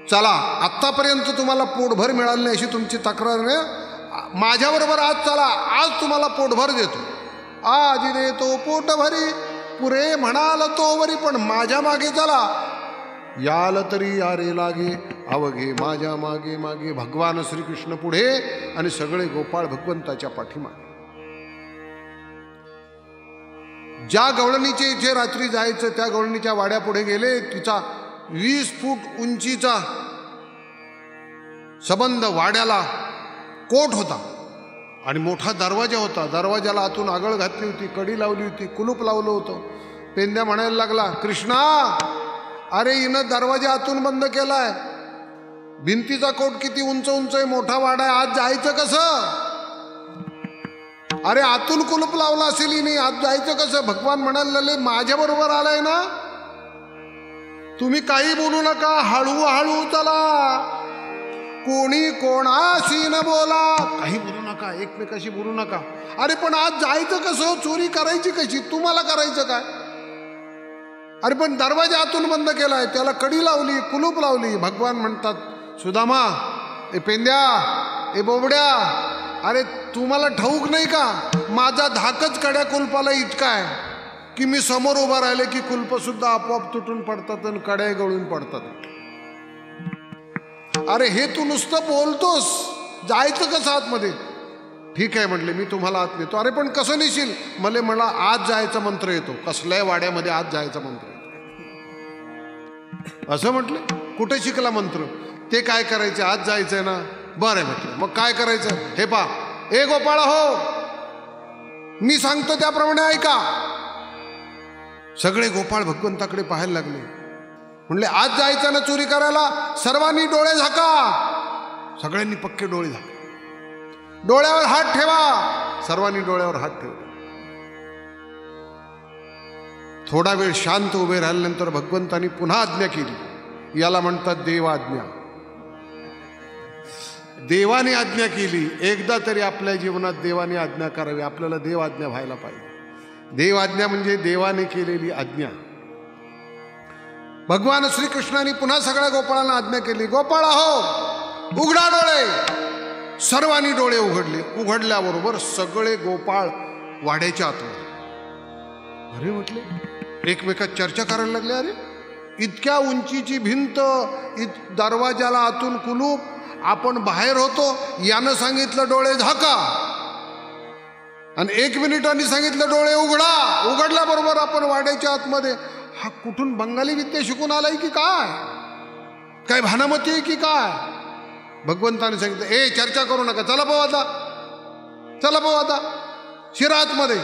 चला, आत्तापर्यंत तुम्हाला पोटभर मिळालं नाही अशी तुमची तक्रार नाही, माझ्याबरोबर आज चला, आज तुम्हाला पोटभर देतो. आज देतो पोट भरी, पुरे म्हणाल तो वरी. पण माझ्या मागे चला, याल तरी यारे लागे, अवघे माझ्या मागे मागे. भगवान श्रीकृष्ण पुढे आणि सगळे गोपाळ भगवंताच्या पाठीमागे. ज्या गवळणीचे इथे रात्री जायचं त्या गवळणीच्या वाड्या पुढे गेले. तिचा 20 फूट उंचीचा सबंध वाड्याला कोट होता आणि मोठा दरवाजा होता. दरवाजाला आतून आगळ घातली होती, कडी लावली होती, कुलूप लावलं होतं. पेंद्या म्हणायला लागला, कृष्णा अरे हिनं दरवाजा आतून बंद केलाय, भिंतीचा कोट किती उंच उंच आहे, मोठा वाडा आहे, आज जायचं कसं? अरे आतून कुलूप लावला असेल हिने, आज जायचं कसं? भगवान म्हणायला लागले, माझ्या बरोबर आलाय ना, तुम्ही काही बोलू नका, हळूहळू चला, कोणी कोणाशी न बोला, काही बोलू नका, एकमेकाशी बोलू नका. अरे पण आज जायचं कसं? चोरी करायची कशी? तुम्हाला करायचं काय? अरे पण दरवाजा आतून बंद केलाय, त्याला कडी लावली, कुलूप लावली. भगवान म्हणतात, सुदामा, ए पेंद्या, ए बोबड्या, अरे तुम्हाला ठाऊक नाही का, माझा धाकच कड्या कुलपाला इतका आहे की मी समोर उभा राहिले की कुलप सुद्धा आपोआप तुटून पडतात आणि कड्या गळून पडतात. अरे हे तू नुसतं बोलतोस, जायचं कसं आतमध्ये? ठीक आहे म्हटले, मी तुम्हाला आत नेतो. अरे पण कसं नेशील? मला आज जायचा मंत्र येतो. कसल्याही वाड्यामध्ये आज जायचा मंत्र येतो असं म्हटले. कुठे शिकला मंत्र? ते काय करायचे? आज जायचंय ना. बरं आहे म्हटलं, मग काय करायचं? हे पा, ए गोपाळा हो, मी सांगतो त्याप्रमाणे ऐका. सगळे गोपाळ भगवंताकडे पाहायला लागले. म्हणले, आज जायचं ना चोरी करायला, सर्वांनी डोळे झाका. सगळ्यांनी पक्के डोळे झाका. डोळ्यावर हात ठेवा. सर्वांनी डोळ्यावर हात ठेवले. थोडा वेळ शांत उभे राहिल्यानंतर भगवंतांनी पुन्हा आज्ञा केली. याला म्हणतात देव आज्ञा. देवाने आज्ञा केली, एकदा तरी आपल्या जीवनात देवाने आज्ञा करावी. आपल्याला देव आज्ञा व्हायला पाहिजे. देव आज्ञा म्हणजे देवाने केलेली आज्ञा. भगवान श्रीकृष्णाने पुन्हा सगळ्या गोपाळांना आज्ञा केली, गोपाळा हो उघडा डोळे. सर्वांनी डोळे उघडले. उघडल्याबरोबर सगळे गोपाळ वाड्याच्या आतमध्ये. अरे म्हटले, एकमेकात चर्चा करायला लागले. अरे इतक्या उंचीची भिंत, दरवाजाला आतून कुलूप, आपण बाहेर होतो. यानं सांगितलं डोळे झाका, आणि 1 मिनिटांनी सांगितलं डोळे उघडा. उघडल्याबरोबर आपण वाड्याच्या आतमध्ये. हा कुठून बंगाली विद्या शिकून आलाय की काय? काय भानामती आहे की काय? भगवंताने सांगितलं, ए चर्चा करू नका, चला भाऊ आता, चला भाऊ आता शिरा आतमध्ये.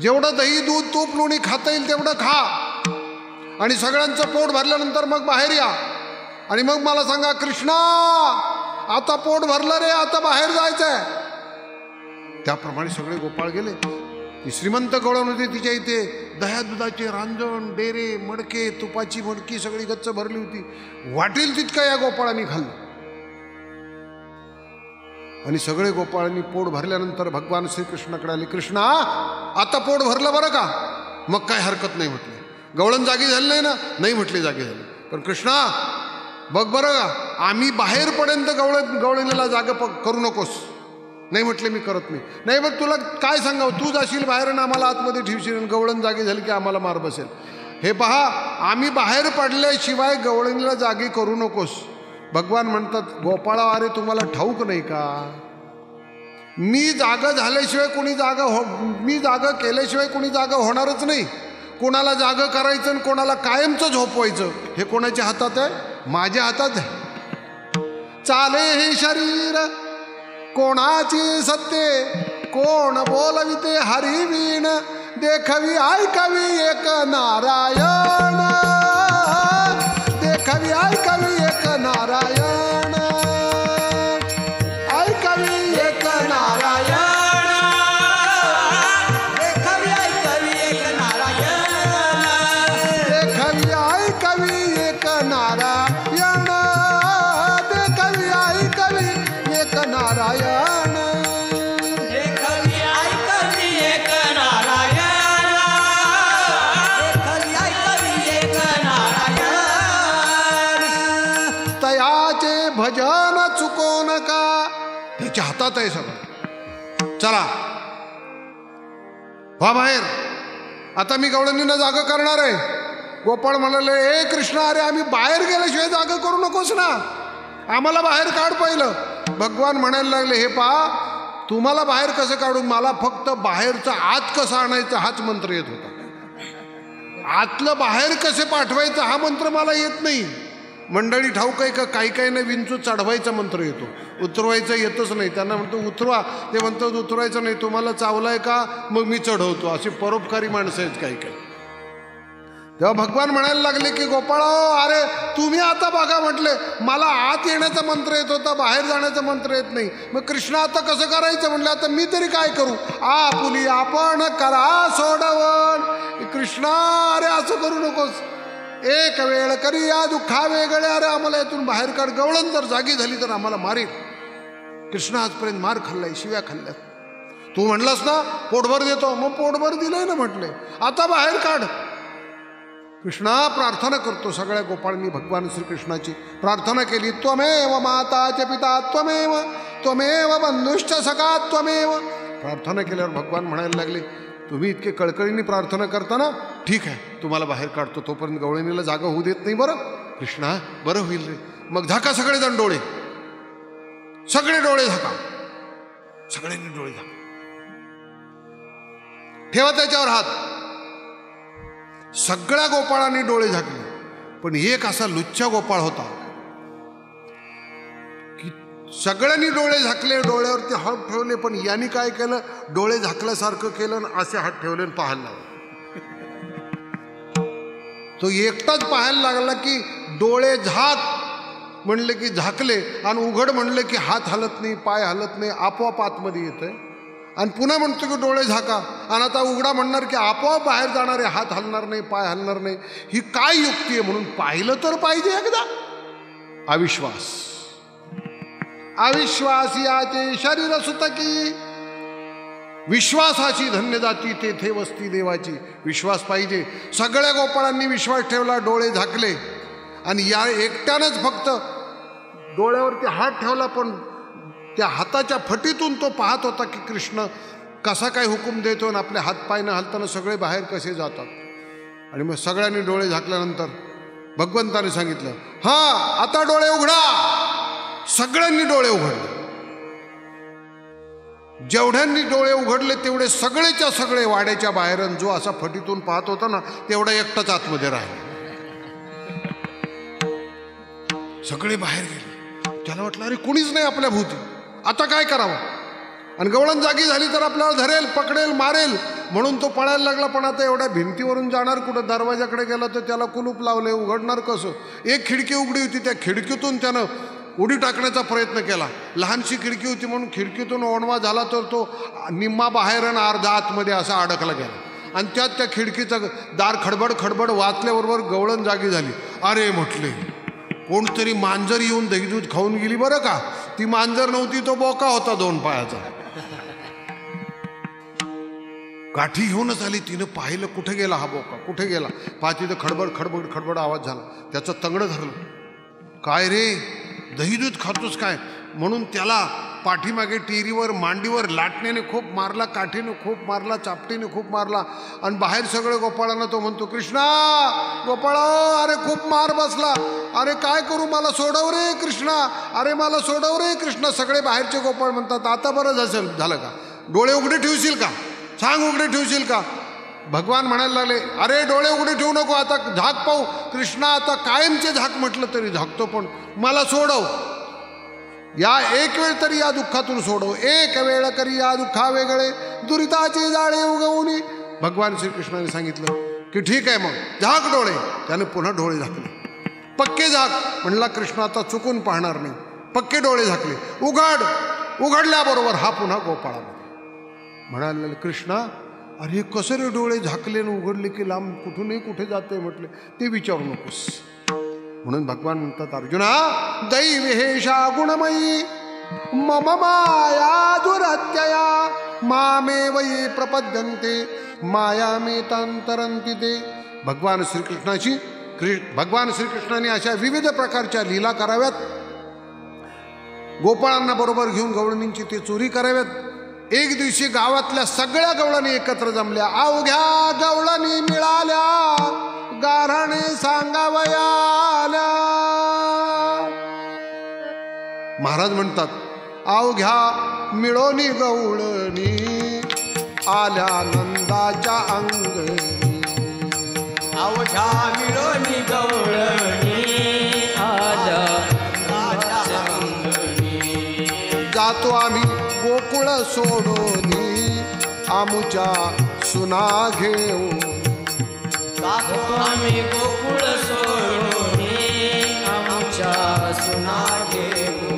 जेवढं दही दूध तूप लोणी खाता येईल तेवढं खा, आणि सगळ्यांचं पोट भरल्यानंतर मग बाहेर या, आणि मग मला सांगा, कृष्णा आता पोट भरलं रे, आता बाहेर जायचंय. त्याप्रमाणे सगळे गोपाळ गेले. ती श्रीमंत गवळण होती, तिच्या इथे दह्या दुधाचे रांजण, डेरे, मडके, तुपाची मडकी सगळी गच्च भरली होती. वाटेल तितका या गोपाळांनी खाल्लं. आणि सगळे गोपाळांनी पोट भरल्यानंतर भगवान श्रीकृष्णाकडे आले, कृष्णा आता पोट भरलं बरं का? मग काय हरकत नाही म्हटले. गवळण जागी झाली नाही ना? नाही म्हटले, जागी झाली. पण कृष्णा बघ बरं का, आम्ही बाहेरपर्यंत गवळणीला जागा करू नकोस. नाही म्हटले, मी करत नाही. नाही बघ तुला काय सांगावं, तू जाशील बाहेर आणि आम्हाला आतमध्ये ठेवशील, गवळण जागी झाली की आम्हाला मार बसेल. हे पहा, आम्ही बाहेर पडल्याशिवाय गवळणीला जागी करू नकोस. भगवान म्हणतात, गोपाळा अरे तुम्हाला ठाऊक नाही का, मी जागा झाल्याशिवाय कोणी जागा मी जागा केल्याशिवाय कोणी जागा होणारच नाही. कोणाला जागा करायचं आणि कोणाला कायमचं झोपवायचं हे कोणाच्या हातात आहे? माझ्या हातात आहे. चाले हे शरीर कोणाची सत्ते, कोण बोलविते हरिवीण, देखवी ऐकवी एक नारायण, देखवी ऐकवी एक नारायण, ऐकवी एक नारायण, देखवी ऐकवी एक नारायण, देखवी ऐकवी एक नारायण, देखवी ऐकवी एक नारायण, देखवी ऐकवी एक नारायण, देखवी ऐकवी एक नारायण. तयाचे भजन चुको नका. त्याच्या हातात आहे सगळं. चला व्हा बाहेर, आता मी गवळणीनं जागा करणार आहे. गोपाळ म्हणाले, ए कृष्णा अरे आम्ही बाहेर गेल्याशिवाय जागा करू नकोस ना, आम्हाला बाहेर काढ पहिलं. भगवान म्हणायला लागले, हे पहा तुम्हाला बाहेर कसं काढू, मला फक्त बाहेरचं आत कसं आणायचं हाच मंत्र येत होता. आतलं बाहेर कसे पाठवायचं हा मंत्र मला येत नाही. मंडळी ठाऊक आहे का, काही काही ना विंचू चढवायचा मंत्र येतो, उतरवायचं येतच नाही. त्यांना म्हणतो उतरवा, ते म्हणतात उतरवायचं नाही. तुम्हाला चावलाय का, मग मी चढवतो. अशी परोपकारी माणसं आहेत काही काही. तेव्हा भगवान म्हणायला लागले की गोपाळा अरे तुम्ही आता बघा, म्हटले मला आत येण्याचा मंत्र येत होता, बाहेर जाण्याचा मंत्र येत नाही. मग कृष्ण आता कसं करायचं म्हणलं, आता मी तरी काय करू, आपुली आपण करा सोडवण. कृष्णा अरे असं करू नकोस, एक वेळ करी या दुःखा वेगळे, अरे आम्हाला यातून बाहेर काढ. गवळण जर जागी झाली तर आम्हाला मारेल. कृष्ण आजपर्यंत मार खाल्लाय, शिव्या खाल्ल्यात. तू म्हणलास ना पोटभर देतो, मग पोटभर दिलंय ना म्हटले, आता बाहेर काढ. कृष्णा प्रार्थना करतो. सगळ्या गोपाळांनी भगवान श्रीकृष्णाची प्रार्थना केली. त्वमेव माता च पिता त्वमेव, त्वमेव बंधुश्च सखा त्वमेव. प्रार्थना केल्यावर भगवान म्हणायला लागले, तुम्ही इतके कळकळीने प्रार्थना करता ना, ठीक आहे तुम्हाला बाहेर काढतो, तोपर्यंत गवळणीला जागा होऊ देत नाही. बरं कृष्णा बरं होईल रे. मग झाका सगळेजण डोळे, सगळे डोळे झाका, सगळ्यांनी डोळे झाका. ठेवा त्याच्यावर हात. सगळ्या गोपाळांनी डोळे झाकले. पण एक असा लुच्चा गोपाळ होता की सगळ्यांनी डोळे झाकले, डोळ्यावरती हात ठेवले, पण यांनी काय केलं, डोळे झाकल्यासारखं केलं आणि असे हात ठेवले आणि पाहायला लागले. तो एकटाच पाहायला लागला की डोळे झाक म्हणले की झाकले, आणि उघड म्हणले की हात हलत नाही, पाय हलत नाही, आपोआप आतमध्ये येतंय. आणि पुन्हा म्हणतो की डोळे झाका, आणि आता उघडा म्हणणार की आपोआप बाहेर जाणारे, हात हलणार नाही, पाय हलणार नाही. ही काय युक्ती आहे, म्हणून पाहिलं तर पाहिजे एकदा. अविश्वास. अविश्वासियाचे शरीर सुतकी. विश्वासाची धन्य जाती तेथे वस्ती देवाची. विश्वास पाहिजे. सगळ्या गोपाळांनी विश्वास ठेवला, डोळे झाकले आणि या एकट्यानंच फक्त डोळ्यावरती हात ठेवला, पण त्या हाताच्या फटीतून तो पाहत होता की कृष्ण कसा काय हुकूम देतो आणि आपले हात पाय न हलताना सगळे बाहेर कसे जातात. आणि मग सगळ्यांनी डोळे झाकल्यानंतर भगवंताने सांगितलं, हा आता डोळे उघडा. सगळ्यांनी डोळे उघडले. जेवढ्यांनी डोळे उघडले तेवढे सगळेच्या सगळे वाड्याच्या बाहेर, जो असा फटीतून पाहत होता ना तेवढा एकटाच आतमध्ये राहिले. सगळे बाहेर गेले. त्याला वाटलं अरे कोणीच नाही आपल्या भोवती, आता काय करावं. आणि गवळण जागी झाली तर आपल्याला धरेल, पकडेल, मारेल, म्हणून तो पळायला लागला. पण आता एवढ्या भिंतीवरून जाणार कुठं. दरवाजाकडे गेला तर त्याला कुलूप लावले, उघडणार कसं. एक खिडकी उघडी होती, त्या खिडकीतून त्यानं उडी टाकण्याचा प्रयत्न केला. लहानशी खिडकी होती म्हणून खिडकीतून ओणवा झाला तर तो निम्मा बाहेर आणि अर्धा आतमध्ये असा अडकला गेला. आणि त्यात त्या खिडकीचं दार खडबड खडबड वाचल्याबरोबर गवळण जागी झाली. अरे म्हटले कोणतरी मांजर येऊन दही दूध खाऊन गेली बरं का. ती मांजर नव्हती, तो बोका होता 2 पायाचा. काठी घेऊनच आली. तिनं पाहिलं कुठे गेला हा बोका, कुठे गेला. पाहती तर खडबड खडबड खडबड आवाज झाला. त्याचं तंगडं धरलं. काय रे दही दूध खातोस काय म्हणून त्याला पाठीमागे टेरीवर मांडीवर लाटण्याने खूप मारला, काठीने खूप मारला, चापटीने खूप मारला. आणि बाहेर सगळे गोपाळांना तो म्हणतो, कृष्णा गोपाळा, अरे खूप मार बसला, अरे काय करू, मला सोडव रे कृष्णा, अरे मला सोडव रे कृष्णा. सगळे बाहेरचे गोपाळ म्हणतात, आता बरं झालं का, डोळे उघडे ठेवशील का, सांग उघडे ठेवशील का. भगवान म्हणायला लागले, अरे डोळे उघडे ठेवू नको, आता झाक पाहू. कृष्णा आता कायमचे झाक म्हटलं तरी झाकतो, पण मला सोडव, या एक वेळ तरी या दुःखातून सोडव, एक वेळ करी या दुःखा वेगळे, दुरिताचे जाळे उगवून. भगवान श्रीकृष्णाने सांगितलं की ठीक आहे, मग झाक डोळे. त्याने पुन्हा डोळे झाकले. पक्के झाक म्हणला कृष्ण, आता चुकून पाहणार नाही. पक्के डोळे झाकले. उघडल्याबरोबर हा पुन्हा गोपाळामध्ये म्हणाले, कृष्णा अरे कसं रे डोळे झाकले न उघडले की लांब कुठूनही कुठे जाते. म्हटले ते विचारू नकोस. म्हणून भगवान म्हणतात, अर्जुना दैविहेशा गुणमयी मम माया दुरत्यया मामेवये प्रपद्यन्ते मायामेतांतरन्ति ते. भगवान श्रीकृष्णाने अशा विविध प्रकारच्या लीला कराव्यात. गोपाळांना बरोबर घेऊन गवळणींची ते चोरी कराव्यात. एक दिवशी गावातल्या सगळ्या गवळणी एकत्र जमल्या. अवघ्या गवळणी मिळाल्या, गाऱ्हाणे सांगावयाल्या. महाराज म्हणतात, अवघ्या मिळोनी गवळणी आल्या नंदाच्या अंगणी. अवघ्या मिळोनी गवळणी आल्या नंदाच्या अंगणी. जातो आम्ही गोकुळ सोडोनी आमुच्या सुना घेऊ. जातो आम्ही गोकुळ सोडोनी आमुच्या सुना घेऊ.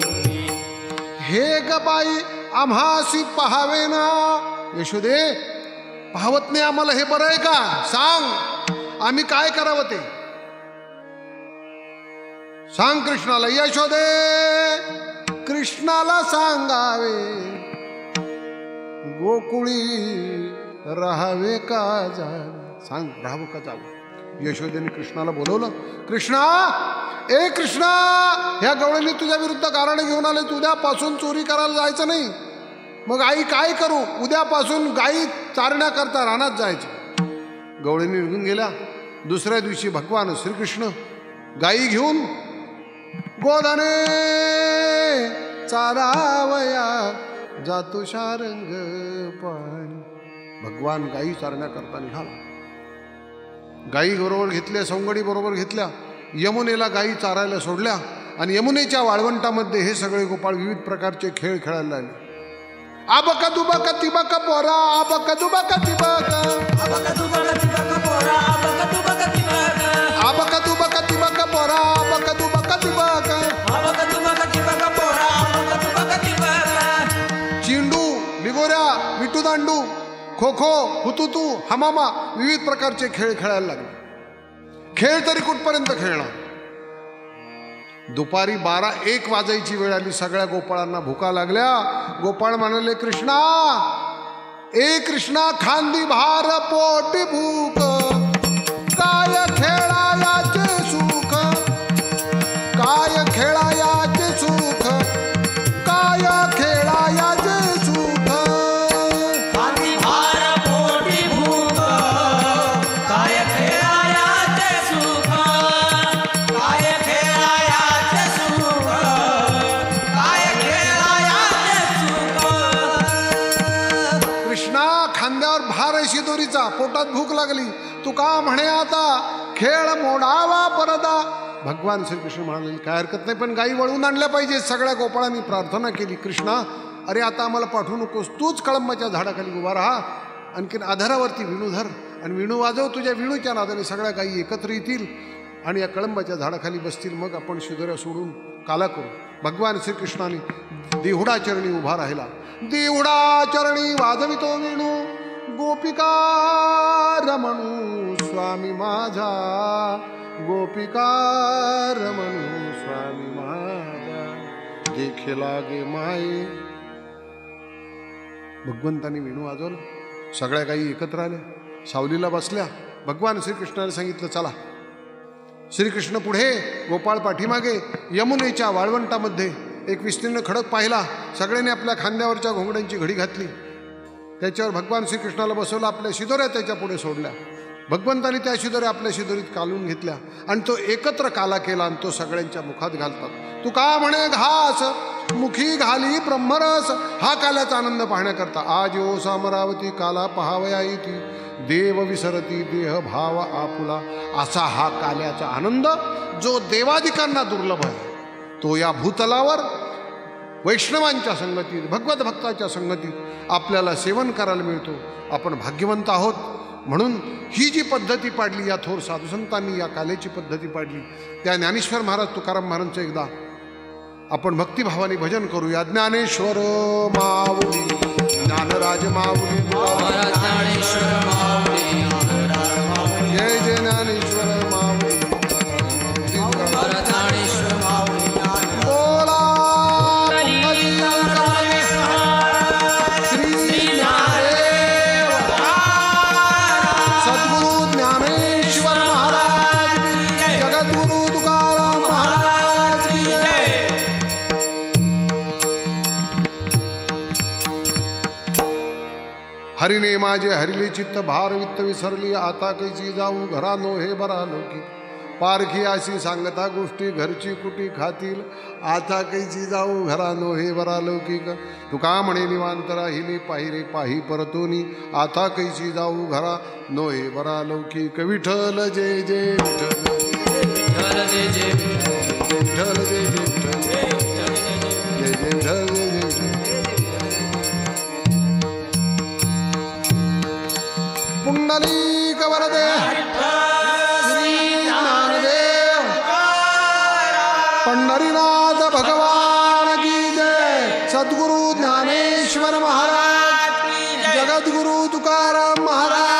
हे ग बाई आम्हासी पहावे ना. यशोदे पाहवत नाही आम्हाला, हे बरं आहे का, सांग आम्ही काय करावं ते सांग कृष्णाला. यशोदे कृष्णाला सांगावे, गोकुळी राहावे का जावे. सांग राहावं का जावं. यशोदेने कृष्णाला बोलवलं. कृष्णा, ए कृष्णा, ह्या गवळणी तुझ्या विरुद्ध गाऱ्हाणे घेऊन आले, उद्यापासून चोरी करायला जायचं नाही. मग आई काय करू. उद्यापासून गाई चारण्याकरता रानात जायचं. गवळणी निघून गेल्या. दुसऱ्या दिवशी भगवान श्रीकृष्ण गाई घेऊन गोदाने चारावया जातो शारंग पाणी. भगवान गाई चारण्याकरता निघाला. गाई बरोबर घेतल्या, सौंगडी बरोबर घेतल्या. यमुनेला गाई चारायला सोडल्या आणि यमुनेच्या वाळवंटामध्ये हे सगळे गोपाळ विविध प्रकारचे खेळ खेळायला लागले. आबका दुबका तिबका पोरा, आबका दुबका तिबका, आबका दुबका तिबका पोरा, आबका दुबका तिबका, आबका दुबका तिबका पोरा, आबका दुबका तिबका, आबका दुबका तिबका पोरा, आबका दुबका तिबका. चिंडू, लिगोऱ्या, विटूदांडू, खो खो, हुतुतू, हमामा विविध प्रकारचे खेळ खेळायला लागले. खेळ तरी कुठपर्यंत खेळणार. दुपारी 12-1 वाजायची वेळ आली. सगळ्या गोपाळांना भुका लागल्या. गोपाळ म्हणाले, कृष्णा ए कृष्णा, खांदी भार पोटी भूक, काय खेळायाचे सुख, काय खेळायाचे सुख, काय खेळायाचे सुख. खांदी भार पोटी भूक, काय खेळायाचे सुख, काय खेळायाचे सुख, काय खेळायाचे सुख. कृष्णा, खांद्यावर भार आहे शिदोरीचा, पोटात भूक लागली, तू का म्हणे आता खेळ मोडावा परदा. भगवान श्रीकृष्ण म्हणाले, काय हरकत नाही, पण गायी वळवून आणल्या पाहिजे. सगळ्या गोपाळांनी प्रार्थना केली, कृष्णा अरे आता आम्हाला पाठवू नकोस, तूच कळंबाच्या झाडाखाली उभा राहा, आणखीन आधारावरती विणू धर आणि विणू वाजव. तुझ्या विणूच्या नादाने सगळ्या गायी एकत्र येतील आणि या कळंबाच्या झाडाखाली बसतील. मग आपण शिदोऱ्या सोडून काला करू. भगवान श्रीकृष्णाने देहुडाचरणी उभा राहिला. देहुडाचरणी वाजवितो विणू, गोपिका रमणू स्वामी माझा, गोपिका रमणू स्वामी माझा, देखे लागे माये. भगवंतांनी वेणू वाजवलं. सगळ्या काही एकत्र आल्या, सावलीला बसल्या. भगवान श्रीकृष्णाने सांगितलं, चला. श्रीकृष्ण पुढे, गोपाळ पाठीमागे. यमुनेच्या वाळवंटामध्ये एक विस्तीर्ण खडक पाहिला. सगळ्यांनी आपल्या खांद्यावरच्या घोंगड्यांची घडी घातली. त्याच्यावर भगवान श्रीकृष्णाला बसवलं. आपल्या शिदोऱ्या त्याच्या पुढे सोडल्या. भगवंतांनी त्या शिदोऱ्या आपल्या शिदोरीत कालून घेतल्या आणि तो एकत्र काला केला आणि तो सगळ्यांच्या मुखात घालतात. तू का म्हणे घास मुखी घाली ब्रह्मरस. हा काल्याचा आनंद पाहण्याकरता आज ओ सामरावती काला पहावया येती, देव विसरती देह भाव आपुला. असा हा काल्याचा आनंद जो देवादिकांना दुर्लभ आहे, तो या भूतलावर वैष्णवांच्या संगतीत, भगवत भक्ताच्या संगतीत आपल्याला सेवन करायला मिळतो. आपण भाग्यवंत आहोत. म्हणून ही जी पद्धती पाडली या थोर साधुसंतांनी, या काल्याची पद्धती पाडली, त्या ज्ञानेश्वर महाराज तुकाराम महाराजांचं एकदा आपण भक्तिभावाने भजन करूया. ज्ञानेश्वर माऊली, ज्ञानराज माऊली, ज्ञानेश्वर माऊली, जय जय ज्ञानेश्वर माऊली, ज्ञानेश्वर माऊली. बोला सद्गुरु ज्ञानेश्वर महाराज की, जगद्गुरु तुकाराम महाराज की जय. हरिने माझे हरिले चित्त, भार वित्त विसरली, आता कैची जाऊ घरा नो हे बरा लोकी. पारखी अशी सांगता गोष्टी, घरची कुटी खातील, आता कैची जाऊ घरा नो हे बरा लौकिक. तुका म्हणे निवांत राहिली, पाहिरे पाही परतोनी, आता कैची जाऊ घरा नो हे बरा लौकिक. विठ्ठल जय जय विठ्ठल, विठ्ठल जय जय विठ्ठल, विठ्ठल जय जय विठ्ठल, जय जय विठ्ठल, जय जय विठ्ठल. पुंडलिक वरदे श्री ज्ञानदेव, पंढरीनाथ भगवान की जय. सद्गुरु ज्ञानेश्वर महाराज, जगद्गुरु तुकाराम महाराज.